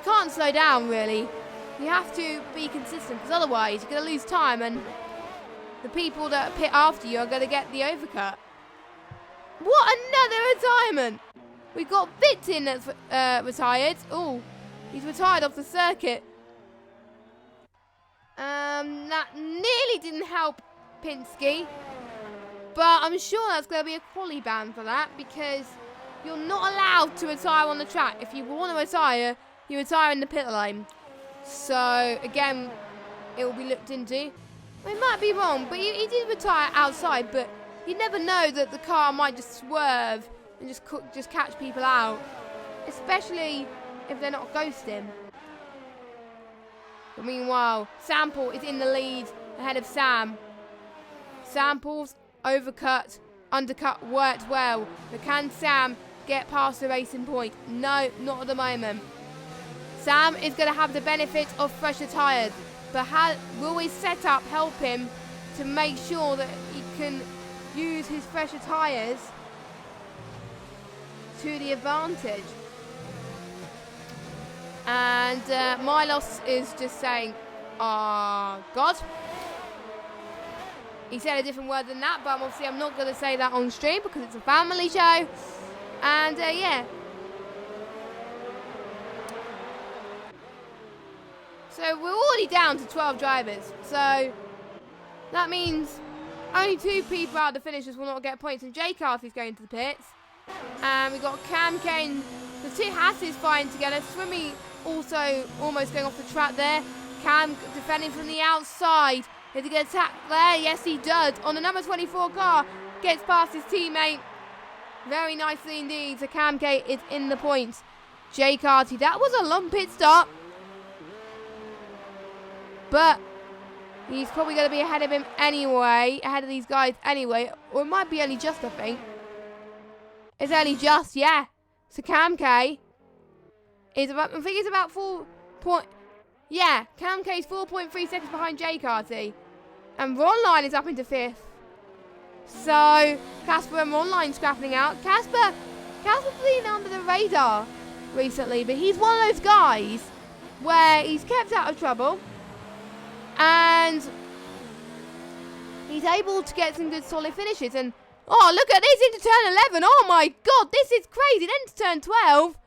can't slow down, really. You have to be consistent, because otherwise you're going to lose time, and the people that pit after you are going to get the overcut. What another retirement! We've got Victin that's retired. Oh, he's retired off the circuit. That nearly didn't help Pinsky. But I'm sure that's going to be a quali ban for that, because you're not allowed to retire on the track. If you want to retire, you retire in the pit lane. So, again, it will be looked into. It might be wrong, but he did retire outside, but you never know that the car might just swerve and just catch people out, especially if they're not ghosting. But meanwhile, Sample is in the lead ahead of Sam. Sample's overcut, undercut worked well, but can Sam get past the racing point? No, not at the moment. Sam is going to have the benefit of fresher tyres, but will his setup help him to make sure that he can use his fresher tyres to the advantage? And Milos is just saying, God. He said a different word than that, but obviously I'm not going to say that on stream because it's a family show. And yeah. So we're already down to 12 drivers. So that means only 2 people out of the finishers will not get points. And Jay Carthy's going to the pits. And we've got Cam Kane, the 2 Hasses fighting together. Swimmy also almost going off the track there. Cam defending from the outside. Is he going to attack there? Yes, he does. On the number 24 car. Gets past his teammate. Very nicely indeed. So Cam Kane is in the points. Jay Carty, that was a long pit stop. But he's probably going to be ahead of him anyway. Ahead of these guys anyway. Or it might be only just, I think. It's only just, yeah. So Cam K is about, I think it's about 4 point. Yeah, Cam K is 4.3 seconds behind Jay Carty. And Ron Line is up into 5th. So Casper and Ron Line scrapping out. Casper's been under the radar recently, but he's one of those guys where he's kept out of trouble. And he's able to get some good solid finishes. And oh, look at this into turn 11. Oh my God, this is crazy. Then to turn 12.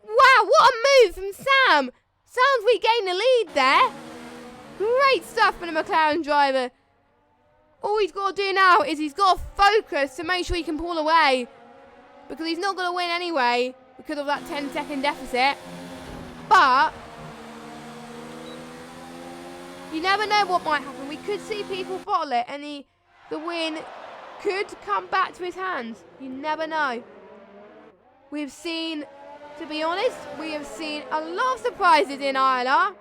Wow, what a move from Sam. Sam's regained the lead there. Great stuff from the McLaren driver. All he's got to do now is he's got to focus to make sure he can pull away. because he's not going to win anyway because of that 10-second deficit. But you never know what might happen. We could see people bottle it and the win could come back to his hands. You never know. We've seen, to be honest, we have seen a lot of surprises in ILR.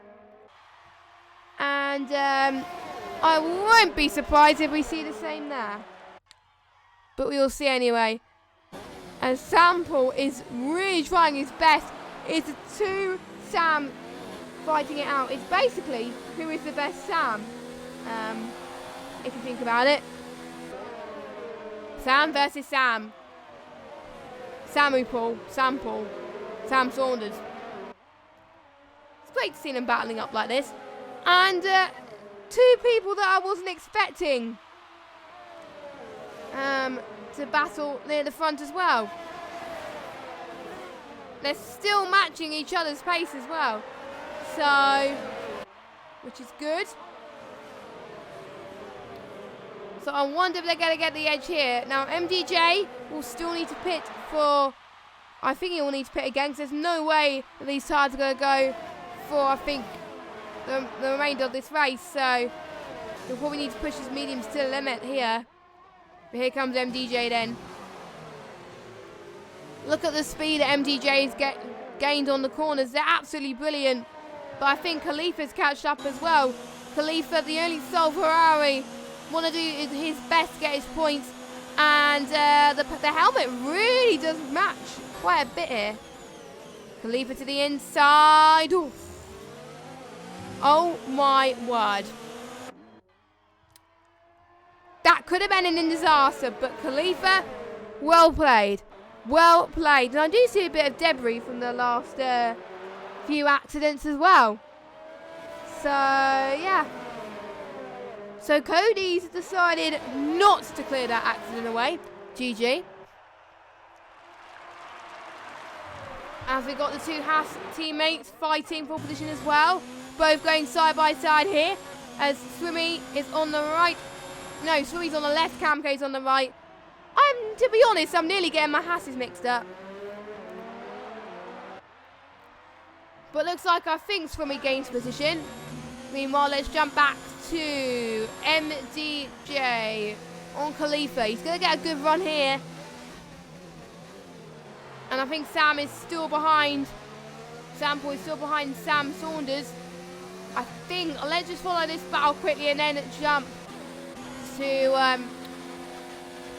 And I won't be surprised if we see the same there. But we will see anyway. And Sample is really trying his best. It's the two Sam fighting it out. It's basically who is the best Sam, if you think about it. Sam versus Sam. Sam Paul, Sam Saunders. It's great to see them battling up like this. And two people that I wasn't expecting to battle near the front as well. They're still matching each other's pace as well. So, which is good. So I wonder if they're going to get the edge here. Now MDJ will still need to pit for, I think he will need to pit again, because there's no way that these tyres are going to go for, I think, the remainder of this race. So he'll probably need to push his mediums to the limit here. But here comes MDJ then. Look at the speed that MDJ's gained on the corners. They're absolutely brilliant. But I think Khalifa's catched up as well. Khalifa, the only sole Ferrari, want to do his best to get his points. And the helmet really does match quite a bit here. Khalifa to the inside. Ooh. Oh my word. That could have been an disaster, but Khalifa, well played. Well played. And I do see a bit of debris from the last few accidents as well. So, yeah. So Cody's decided not to clear that accident away. GG. As we got the two Haas teammates fighting for position as well. Both going side by side here. As Swimmy is on the right. No, Swimmy's on the left, Camco's on the right. To be honest, I'm nearly getting my Haas's mixed up. But looks like I think Swimmy gains position. Meanwhile, let's jump back to MDJ on Khalifa. He's going to get a good run here. And I think Sam is still behind. Sample is still behind Sam Saunders. I think, let's just follow this battle quickly and then jump to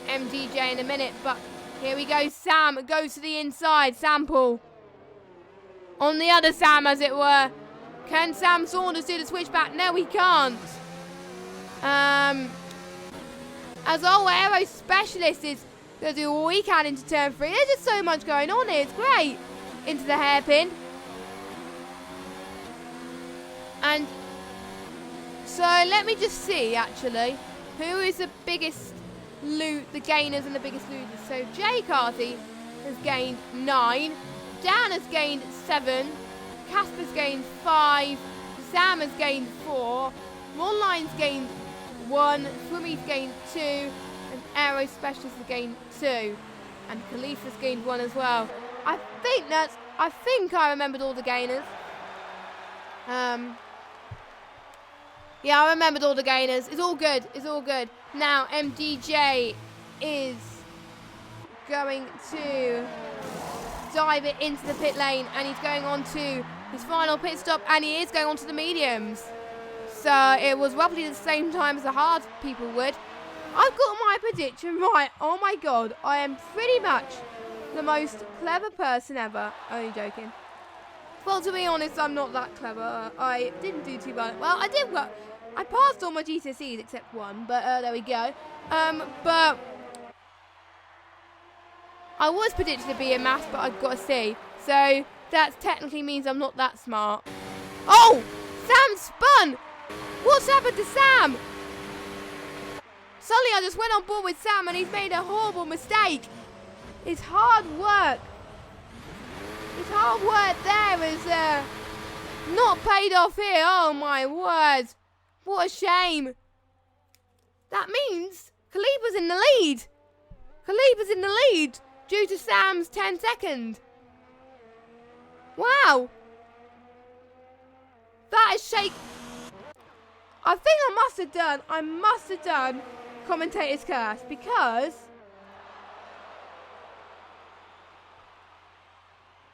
MDJ in a minute. But here we go. Sam goes to the inside. Sample on the other Sam, as it were. Can Sam Saunders do the switchback? No, he can't. As our aero specialist is going to do all he can into turn 3. There's just so much going on here. It's great. Into the hairpin. And so let me just see, actually, who is the biggest the gainers and the biggest losers. So Jay Carty has gained 9. Dan has gained 7. Casper's gained 5. Sam has gained 4. Ronline's gained 1. Swimmy's gained 2. And Aero Specialist has gained 2. And Khalifa's gained 1 as well. I think I remembered all the gainers. Yeah, I remembered all the gainers. It's all good. It's all good. Now, MDJ is going to dive it into the pit lane, and he's going on to his final pit stop, and he is going on to the mediums. So it was roughly the same time as the hard people would. I've got my prediction right. Oh my god, I am pretty much the most clever person ever. Only joking. Well, to be honest, I'm not that clever. I didn't do too well. Well, I did well. I passed all my GCSEs except one, but there we go. But I was predicted to be in maths, but I've got a C. So that technically means I'm not that smart. Oh! Sam spun! What's happened to Sam? Suddenly I just went on board with Sam and he's made a horrible mistake. His hard work there is not paid off here. Oh my word. What a shame. That means Khalifa's in the lead. Khalifa's in the lead. due to Sam's 10-second. Wow. That is shake. I think I must have done commentator's curse because.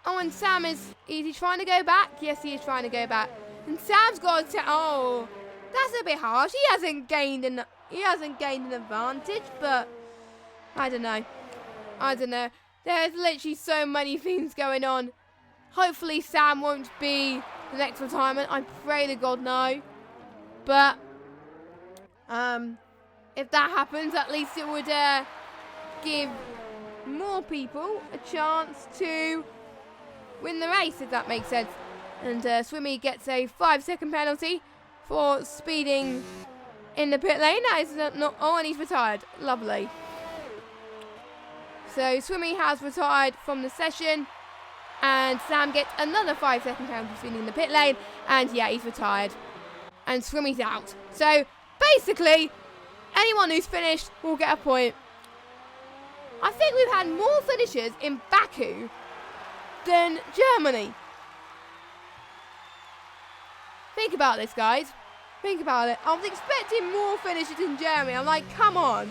Oh, and Sam is he trying to go back? Yes, he is trying to go back. And Sam's got to. Oh, that's a bit harsh. He hasn't gained an advantage, but I don't know. There's literally so many things going on. Hopefully, Sam won't be the next retirement. I pray to God no. But if that happens, at least it would give more people a chance to win the race, if that makes sense. And Swimmy gets a 5-second penalty for speeding in the pit lane. That is not. Oh, and he's retired. Lovely. So Swimmy has retired from the session, and Sam gets another 5-second penalty for speeding in the pit lane. And yeah, he's retired, and Swimmy's out. So basically, anyone who's finished will get a point. I think we've had more finishes in Baku than Germany. Think about this, guys. Think about it. I was expecting more finishes in Germany. I'm like, come on.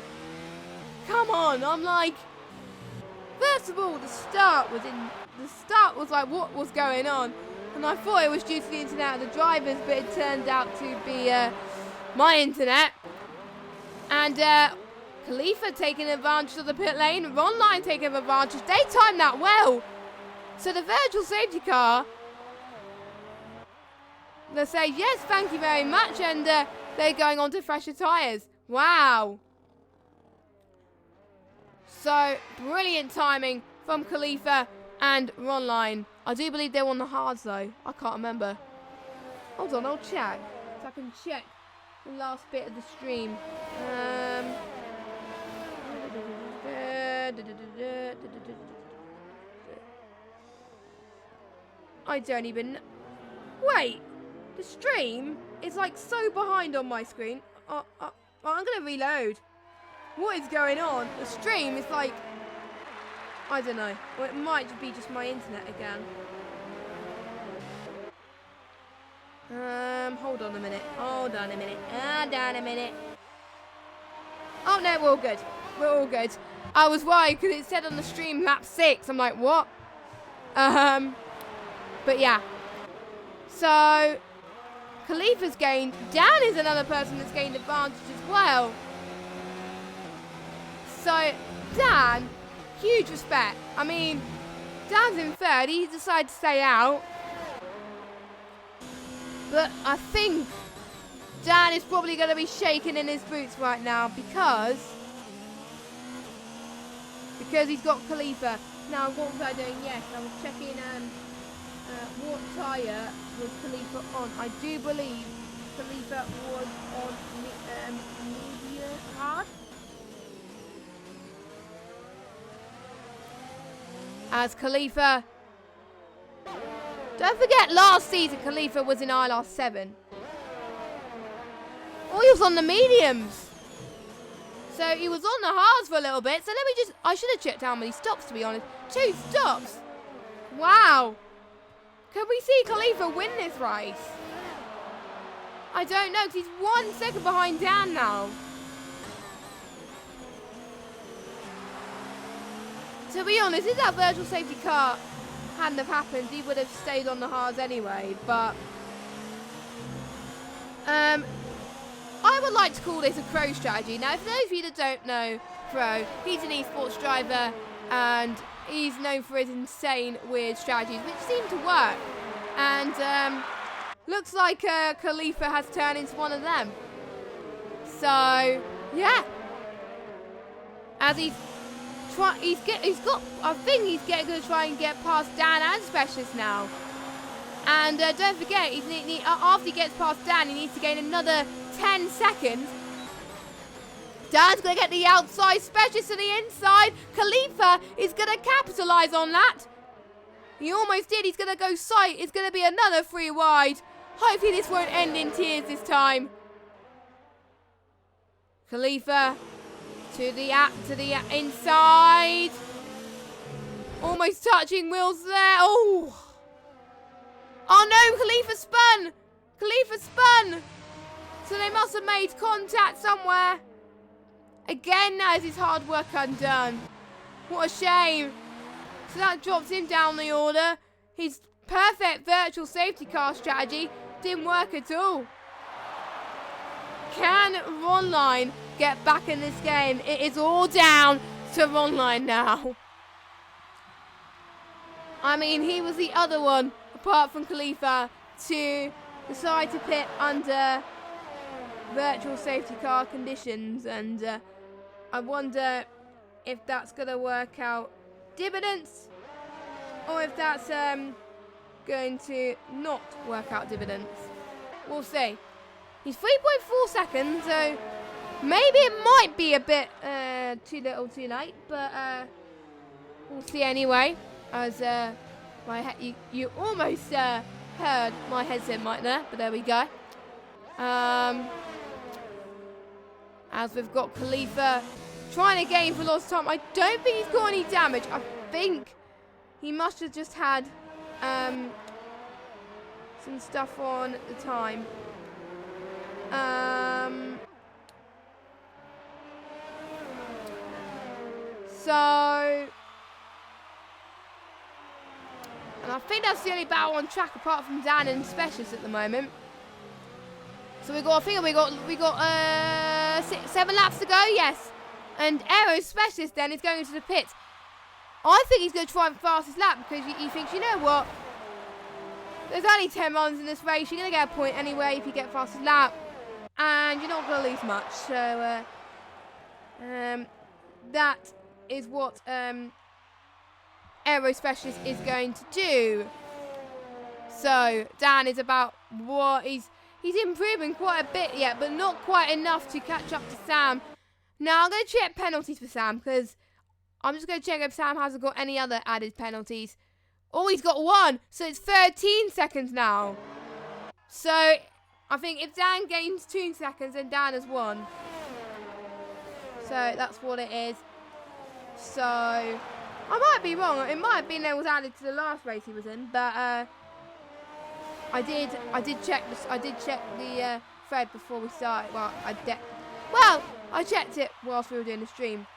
I'm like, first of all, the start was like, what was going on? And I thought it was due to the internet of the drivers, but it turned out to be my internet. And Khalifa taking advantage of the pit lane. Ronline taking advantage. They timed that well. So the virtual safety car, they say, yes, thank you very much. And they're going on to fresher tyres. Wow. So, brilliant timing from Khalifa and Ronline. I do believe they were on the hards, though. I can't remember. Hold on, I'll check. So I can check the last bit of the stream. I don't even... Wait! The stream is like so behind on my screen. I'm going to reload. What is going on? The stream is like... I don't know. Well, it might be just my internet again. Hold on a minute. Hold on a minute. Oh no, we're all good. We're all good. I was worried because it said on the stream lap 6. I'm like, what? But yeah. So, Khalifa's gained. Dan is another person that's gained advantage as well. So, Dan, huge respect. I mean, Dan's in third. He decided to stay out. But I think Dan is probably going to be shaking in his boots right now because he's got Khalifa. Now, what was I doing? Yes, I was checking what tyre was Khalifa on. I do believe Khalifa was on medium hard. As Khalifa... Don't forget, last season Khalifa was in ILR5. Oh, he was on the mediums. So he was on the hards for a little bit. So let me just... I should have checked how many stops, to be honest. 2 stops. Wow. Can we see Khalifa win this race? I don't know, because he's 1 second behind Dan now. To be honest, if that virtual safety car hadn't have happened, he would have stayed on the hards anyway. But I would like to call this a Crow strategy. Now, for those of you that don't know Crow, he's an esports driver and he's known for his insane, weird strategies, which seem to work. And looks like Khalifa has turned into one of them. So, yeah. As he's got. I think he's going to try and get past Dan and Specialist now. And don't forget, after he gets past Dan, he needs to gain another 10 seconds. Dan's going to get the outside, Specialist to the inside. Khalifa is going to capitalise on that. He almost did. He's going to go sight. It's going to be another 3 wide. Hopefully this won't end in tears this time. Khalifa to the inside. Almost touching wheels there. Oh. Oh no, Khalifa spun. Khalifa spun. So they must have made contact somewhere. Again, that is his hard work undone. What a shame. So that drops him down the order. His perfect virtual safety car strategy didn't work at all. Can Ronline get back in this game? It is all down to Ronline now. I mean, he was the other one, apart from Khalifa, to decide to pit under virtual safety car conditions, and I wonder if that's going to work out dividends or if that's going to not work out dividends. We'll see. He's 3.4 seconds, so maybe it might be a bit too little too late, but we'll see anyway. As you almost heard my headset mic there, but there we go. As we've got Khalifa trying to gain for lost time. I don't think he's got any damage. I think he must have just had some stuff on at the time. And I think that's the only battle on track apart from Dan and Specialist at the moment. So we got 7 laps to go, yes. And Aero Specialist then is going into the pits. I think he's going to try and fastest lap because he thinks, you know what? There's only 10 runs in this race. You're going to get a point anyway if you get fastest lap. And you're not going to lose much. So that is what Aero Specialist is going to do. So Dan is about what he's improving quite a bit yet, but not quite enough to catch up to Sam. Now I'm going to check penalties for Sam because I'm just going to check if Sam hasn't got any other added penalties. Oh, he's got one, so it's 13 seconds now. So I think if Dan gains 2 seconds, then Dan has won. So that's what it is. So I might be wrong. It might have been it was added to the last race he was in, but I did check this. I did check the thread before we started. Well, I checked it whilst we were doing the stream.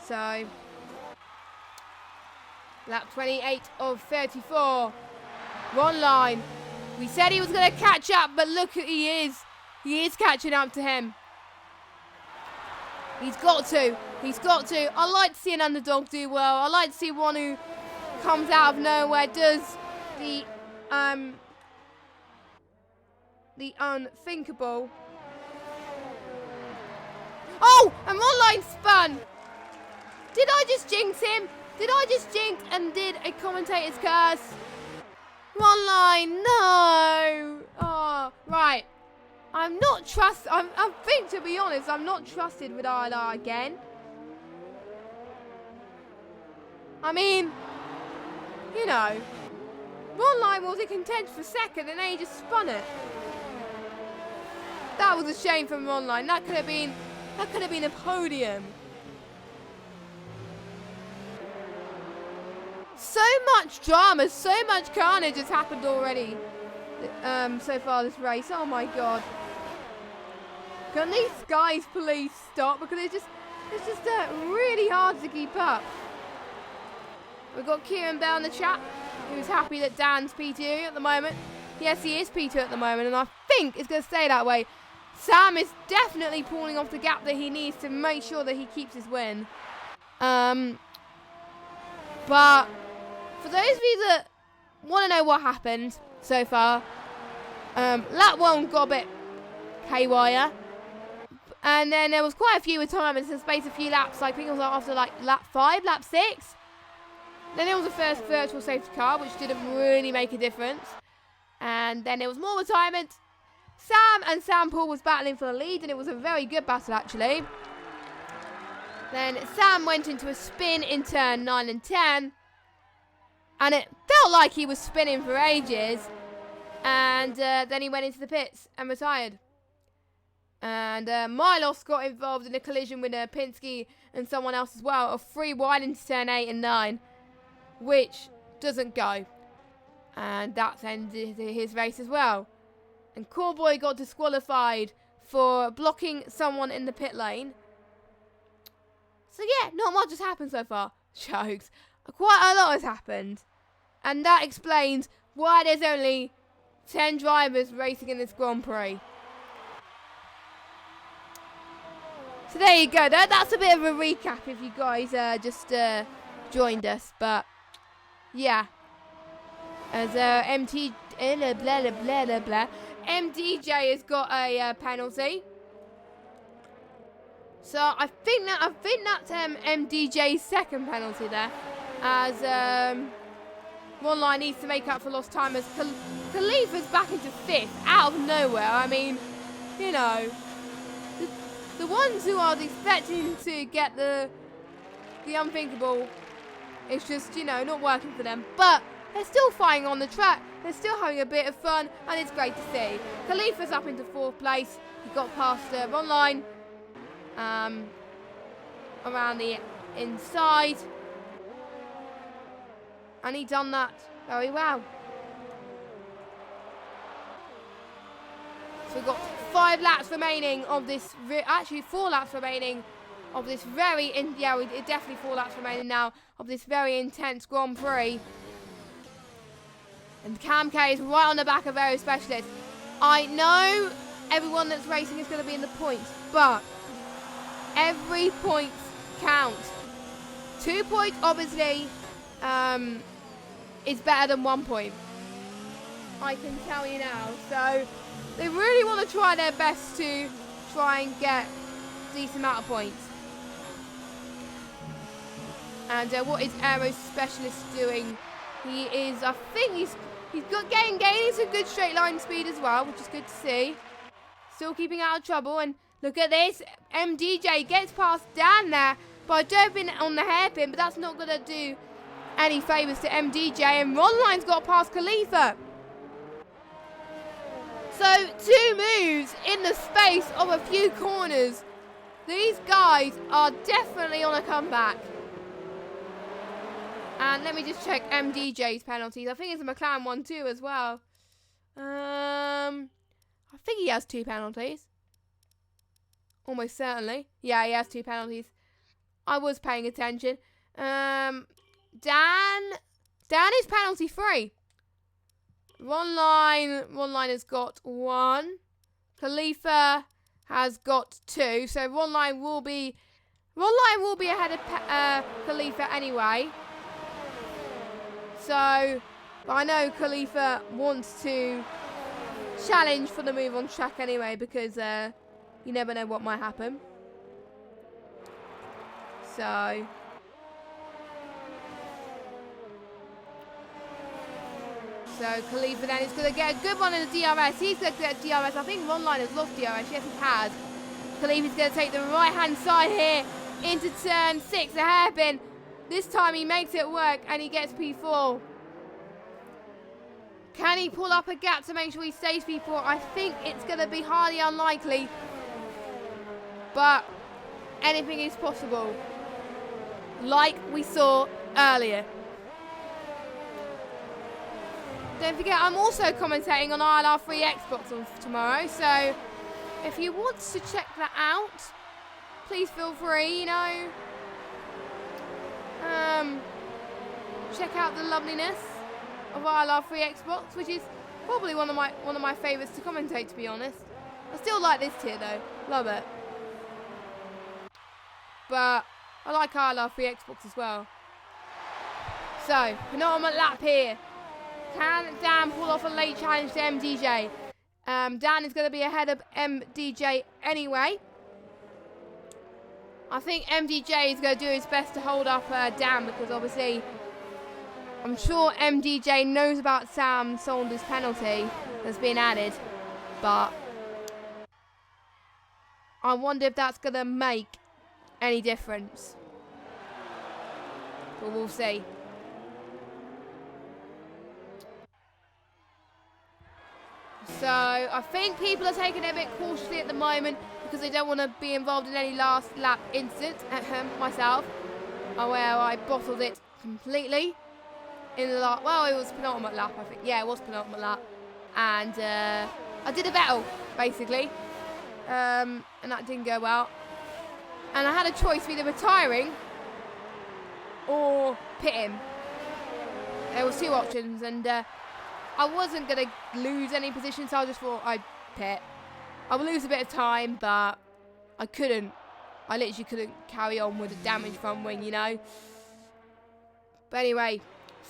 So lap 28 of 34. Ronline. We said he was going to catch up, but look, he is. He is catching up to him. He's got to. He's got to. I like to see an underdog do well. I like to see one who comes out of nowhere, does the unthinkable. Oh, and Ronline spun. Did I just jinx him? Did I just jinx and did a commentator's curse? Ronline, no. Oh, right. I think, to be honest, I'm not trusted with ILR again. I mean, you know, Ronline was in contention for second and then he just spun it. That was a shame from Ronline. That could have been a podium. So much drama, so much carnage has happened already so far this race. Oh my god. Can these guys please stop? Because it's just really hard to keep up. We've got Kieran Bell in the chat, who's happy that Dan's P2 at the moment. Yes, he is P2 at the moment, and I think it's going to stay that way. Sam is definitely pulling off the gap that he needs to make sure that he keeps his win. But for those of you that want to know what happened so far, lap 1 got a bit KY'er. And then there was quite a few retirements in the space of a few laps. I think it was after like lap 5, lap 6. Then it was the first virtual safety car, which didn't really make a difference. And then there was more retirement. Sam and Sam Paul was battling for the lead, and it was a very good battle actually. Then Sam went into a spin in turn 9 and 10. And it felt like he was spinning for ages. And then he went into the pits and retired. And Milos got involved in a collision with Pinsky and someone else as well. A free wide into turn 8 and 9, which doesn't go. And that ended his race as well. And Cowboy got disqualified for blocking someone in the pit lane. So yeah, not much has happened so far. Jokes. Quite a lot has happened. And that explains why there's only 10 drivers racing in this Grand Prix. So there you go. That's a bit of a recap if you guys just joined us. But yeah, as MDJ has got a penalty. So I think that's MDJ's second penalty there, as Ronline needs to make up for lost time as Khalifa's back into 5th out of nowhere. I mean, you know, the ones who are expecting to get the unthinkable, it's just, you know, not working for them. But they're still fighting on the track. They're still having a bit of fun, and it's great to see. Khalifa's up into 4th place. He got past Ronline around the inside, and he done that very well. So we've got 5 laps remaining of this, actually 4 laps remaining of this definitely 4 laps remaining now of this very intense Grand Prix. And Cam K is right on the back of Aero Specialist. I know everyone that's racing is going to be in the points, but every point counts. 2 points, obviously, is better than 1 point. I can tell you now. So they really want to try their best to try and get a decent amount of points. And what is Aero Specialist doing? He is, I think he's gaining some good straight line speed as well, which is good to see. Still keeping out of trouble, and look at this. MDJ gets past Dan there by jumping on the hairpin, but that's not going to do any favours to MDJ, and Ronline's got past Khalifa. So 2 moves in the space of a few corners. These guys are definitely on a comeback. And let me just check MDJ's penalties. I think it's a McLaren one too as well. I think he has 2 penalties. Almost certainly. Yeah, he has 2 penalties. I was paying attention. Dan is penalty free. Ronline has got 1. Khalifa has got 2. So Ronline will be ahead of Khalifa anyway. So, but I know Khalifa wants to challenge for the move on track anyway, because you never know what might happen. So Khalifa then is going to get a good one in the DRS. He's going to get DRS. I think Ronline has lost DRS. Yes, he has. Khalifa's going to take the right-hand side here into turn 6, a hairpin. This time he makes it work and he gets P4. Can he pull up a gap to make sure he stays P4? I think it's going to be highly unlikely. But anything is possible. Like we saw earlier. Don't forget, I'm also commentating on ILR3 Xbox on tomorrow. So if you want to check that out, please feel free, you know. Check out the loveliness of ILR3 Xbox, which is probably one of my favourites to commentate, to be honest. I still like this tier though, love it. But I like ILR3 Xbox as well. So penultimate lap here. Can Dan pull off a late challenge to MDJ? Dan is going to be ahead of MDJ anyway. I think MDJ is going to do his best to hold up Dan, because obviously I'm sure MDJ knows about Sam Saunders' penalty that's been added, but I wonder if that's going to make any difference. But we'll see. I think people are taking it a bit cautiously at the moment because they don't want to be involved in any last lap incidents. Myself, where I bottled it completely in the last. Well, it was penultimate lap, I think. Yeah, it was penultimate lap, and I did a battle basically, and that didn't go well. And I had a choice of either retiring or pitting. There was 2 options, and I wasn't going to lose any position, so I just thought I'd pit. I would lose a bit of time, but I couldn't. I literally couldn't carry on with a damaged front wing, you know. But anyway,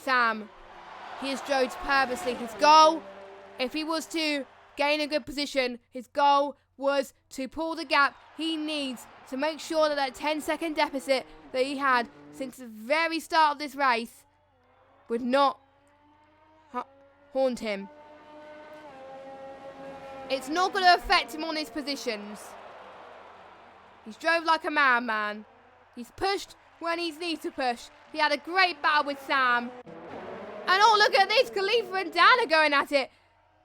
Sam, he has drove purposely. His goal, if he was to gain a good position, his goal was to pull the gap he needs to make sure that that 10-second deficit that he had since the very start of this race would not haunt him. It's not going to affect him on his positions. He's drove like a madman. He's pushed when he's needs to push. He had a great battle with Sam. And oh, look at this. Khalifa and Dan are going at it.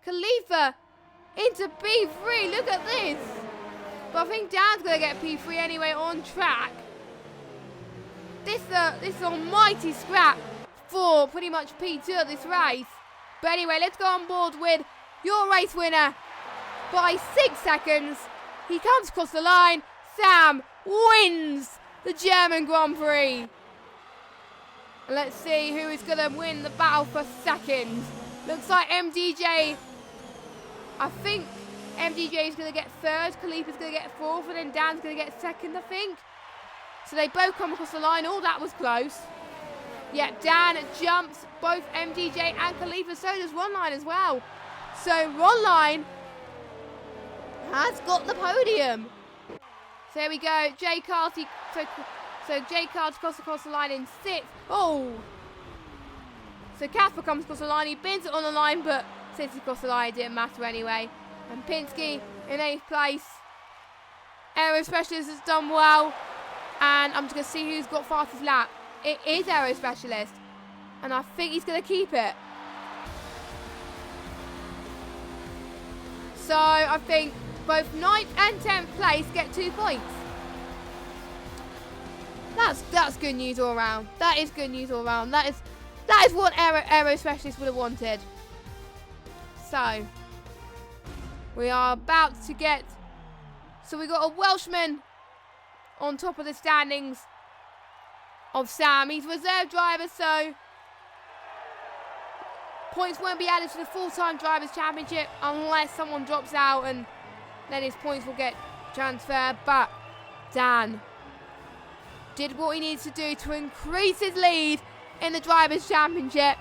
Khalifa into P3. Look at this. But I think Dan's going to get P3 anyway on track. This almighty scrap for pretty much P2 of this race. But anyway, let's go on board with your race winner by 6 seconds. He comes across the line. Sam wins the German Grand Prix. And let's see who is going to win the battle for second. Looks like MDJ. I think MDJ is going to get third. Khalifa's going to get fourth. And then Dan's going to get second, I think. So they both come across the line. Oh, that was close. Yeah, Dan jumps both MDJ and Khalifa. So does Ronline as well. So Ronline has got the podium. So here we go. Jay Carty. So Jay Carty comes across the line in 6th. Oh. So Casper comes across the line. He bins it on the line, but since he crossed the line, it didn't matter anyway. And Pinsky in 8th place. Aero Specialist has done well. And I'm just going to see who's got fastest lap. It is Aero Specialist. And I think he's going to keep it. So I think both 9th and 10th place get 2 points. That's good news all around. That is good news all around. That is what Aero Specialist would have wanted. So we are about to get. So we got a Welshman on top of the standings of Sam. He's reserve driver, so points won't be added to the full-time Drivers' Championship unless someone drops out, and then his points will get transferred. But Dan did what he needs to do to increase his lead in the Drivers' Championship.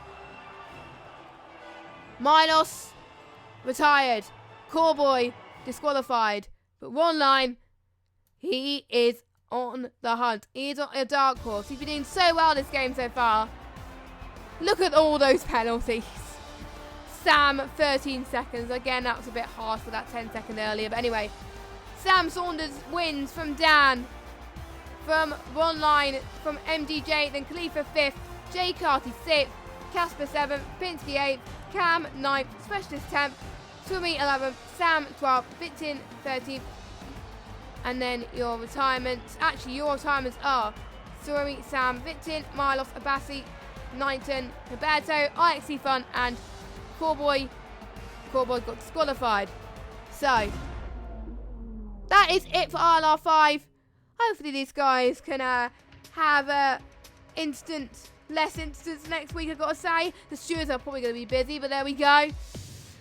Milos retired. Coreboy disqualified. But Ronline, he is on the hunt. He is on a dark horse. He's been doing so well this game so far. Look at all those penalties. Sam, 13 seconds. Again, that was a bit harsh for that 10 second earlier. But anyway, Sam Saunders wins from Dan, from Ronline, from MDJ, then Khalifa 5th, Jay Carty 6th, Casper 7th, Pinsky 8th, Cam 9th, Specialist 10th, Swimmy 11th, Sam 12th, Vitin 13th. And then your retirements. Actually, your retirements are Swimmy, Sam, Vitin, Milos, Abassi, Knighton, Roberto, IXC Fun, and Coreboy. Coreboy got disqualified. So that is it for ILR5. Hopefully these guys can have less incidents next week, I've got to say. The stewards are probably going to be busy, but there we go.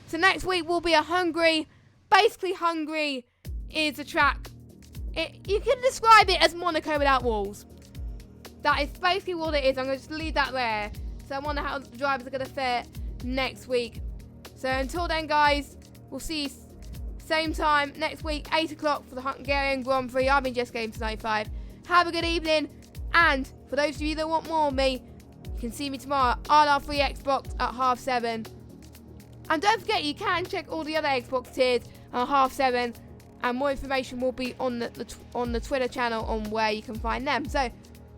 So next week will be a Hungary. Basically, Hungary is a track. You can describe it as Monaco without walls. That is basically what it is. I'm going to just leave that there. So I wonder how the drivers are going to fare next week. So until then, guys, we'll see you same time next week, 8 o'clock for the Hungarian Grand Prix. I've been Just Games 95. Have a good evening. And for those of you that want more of me, you can see me tomorrow, ILR3 Xbox at 7:30. And don't forget, you can check all the other Xbox tiers at 7:30. And more information will be on the Twitter channel on where you can find them. So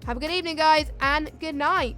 have a good evening, guys, and good night.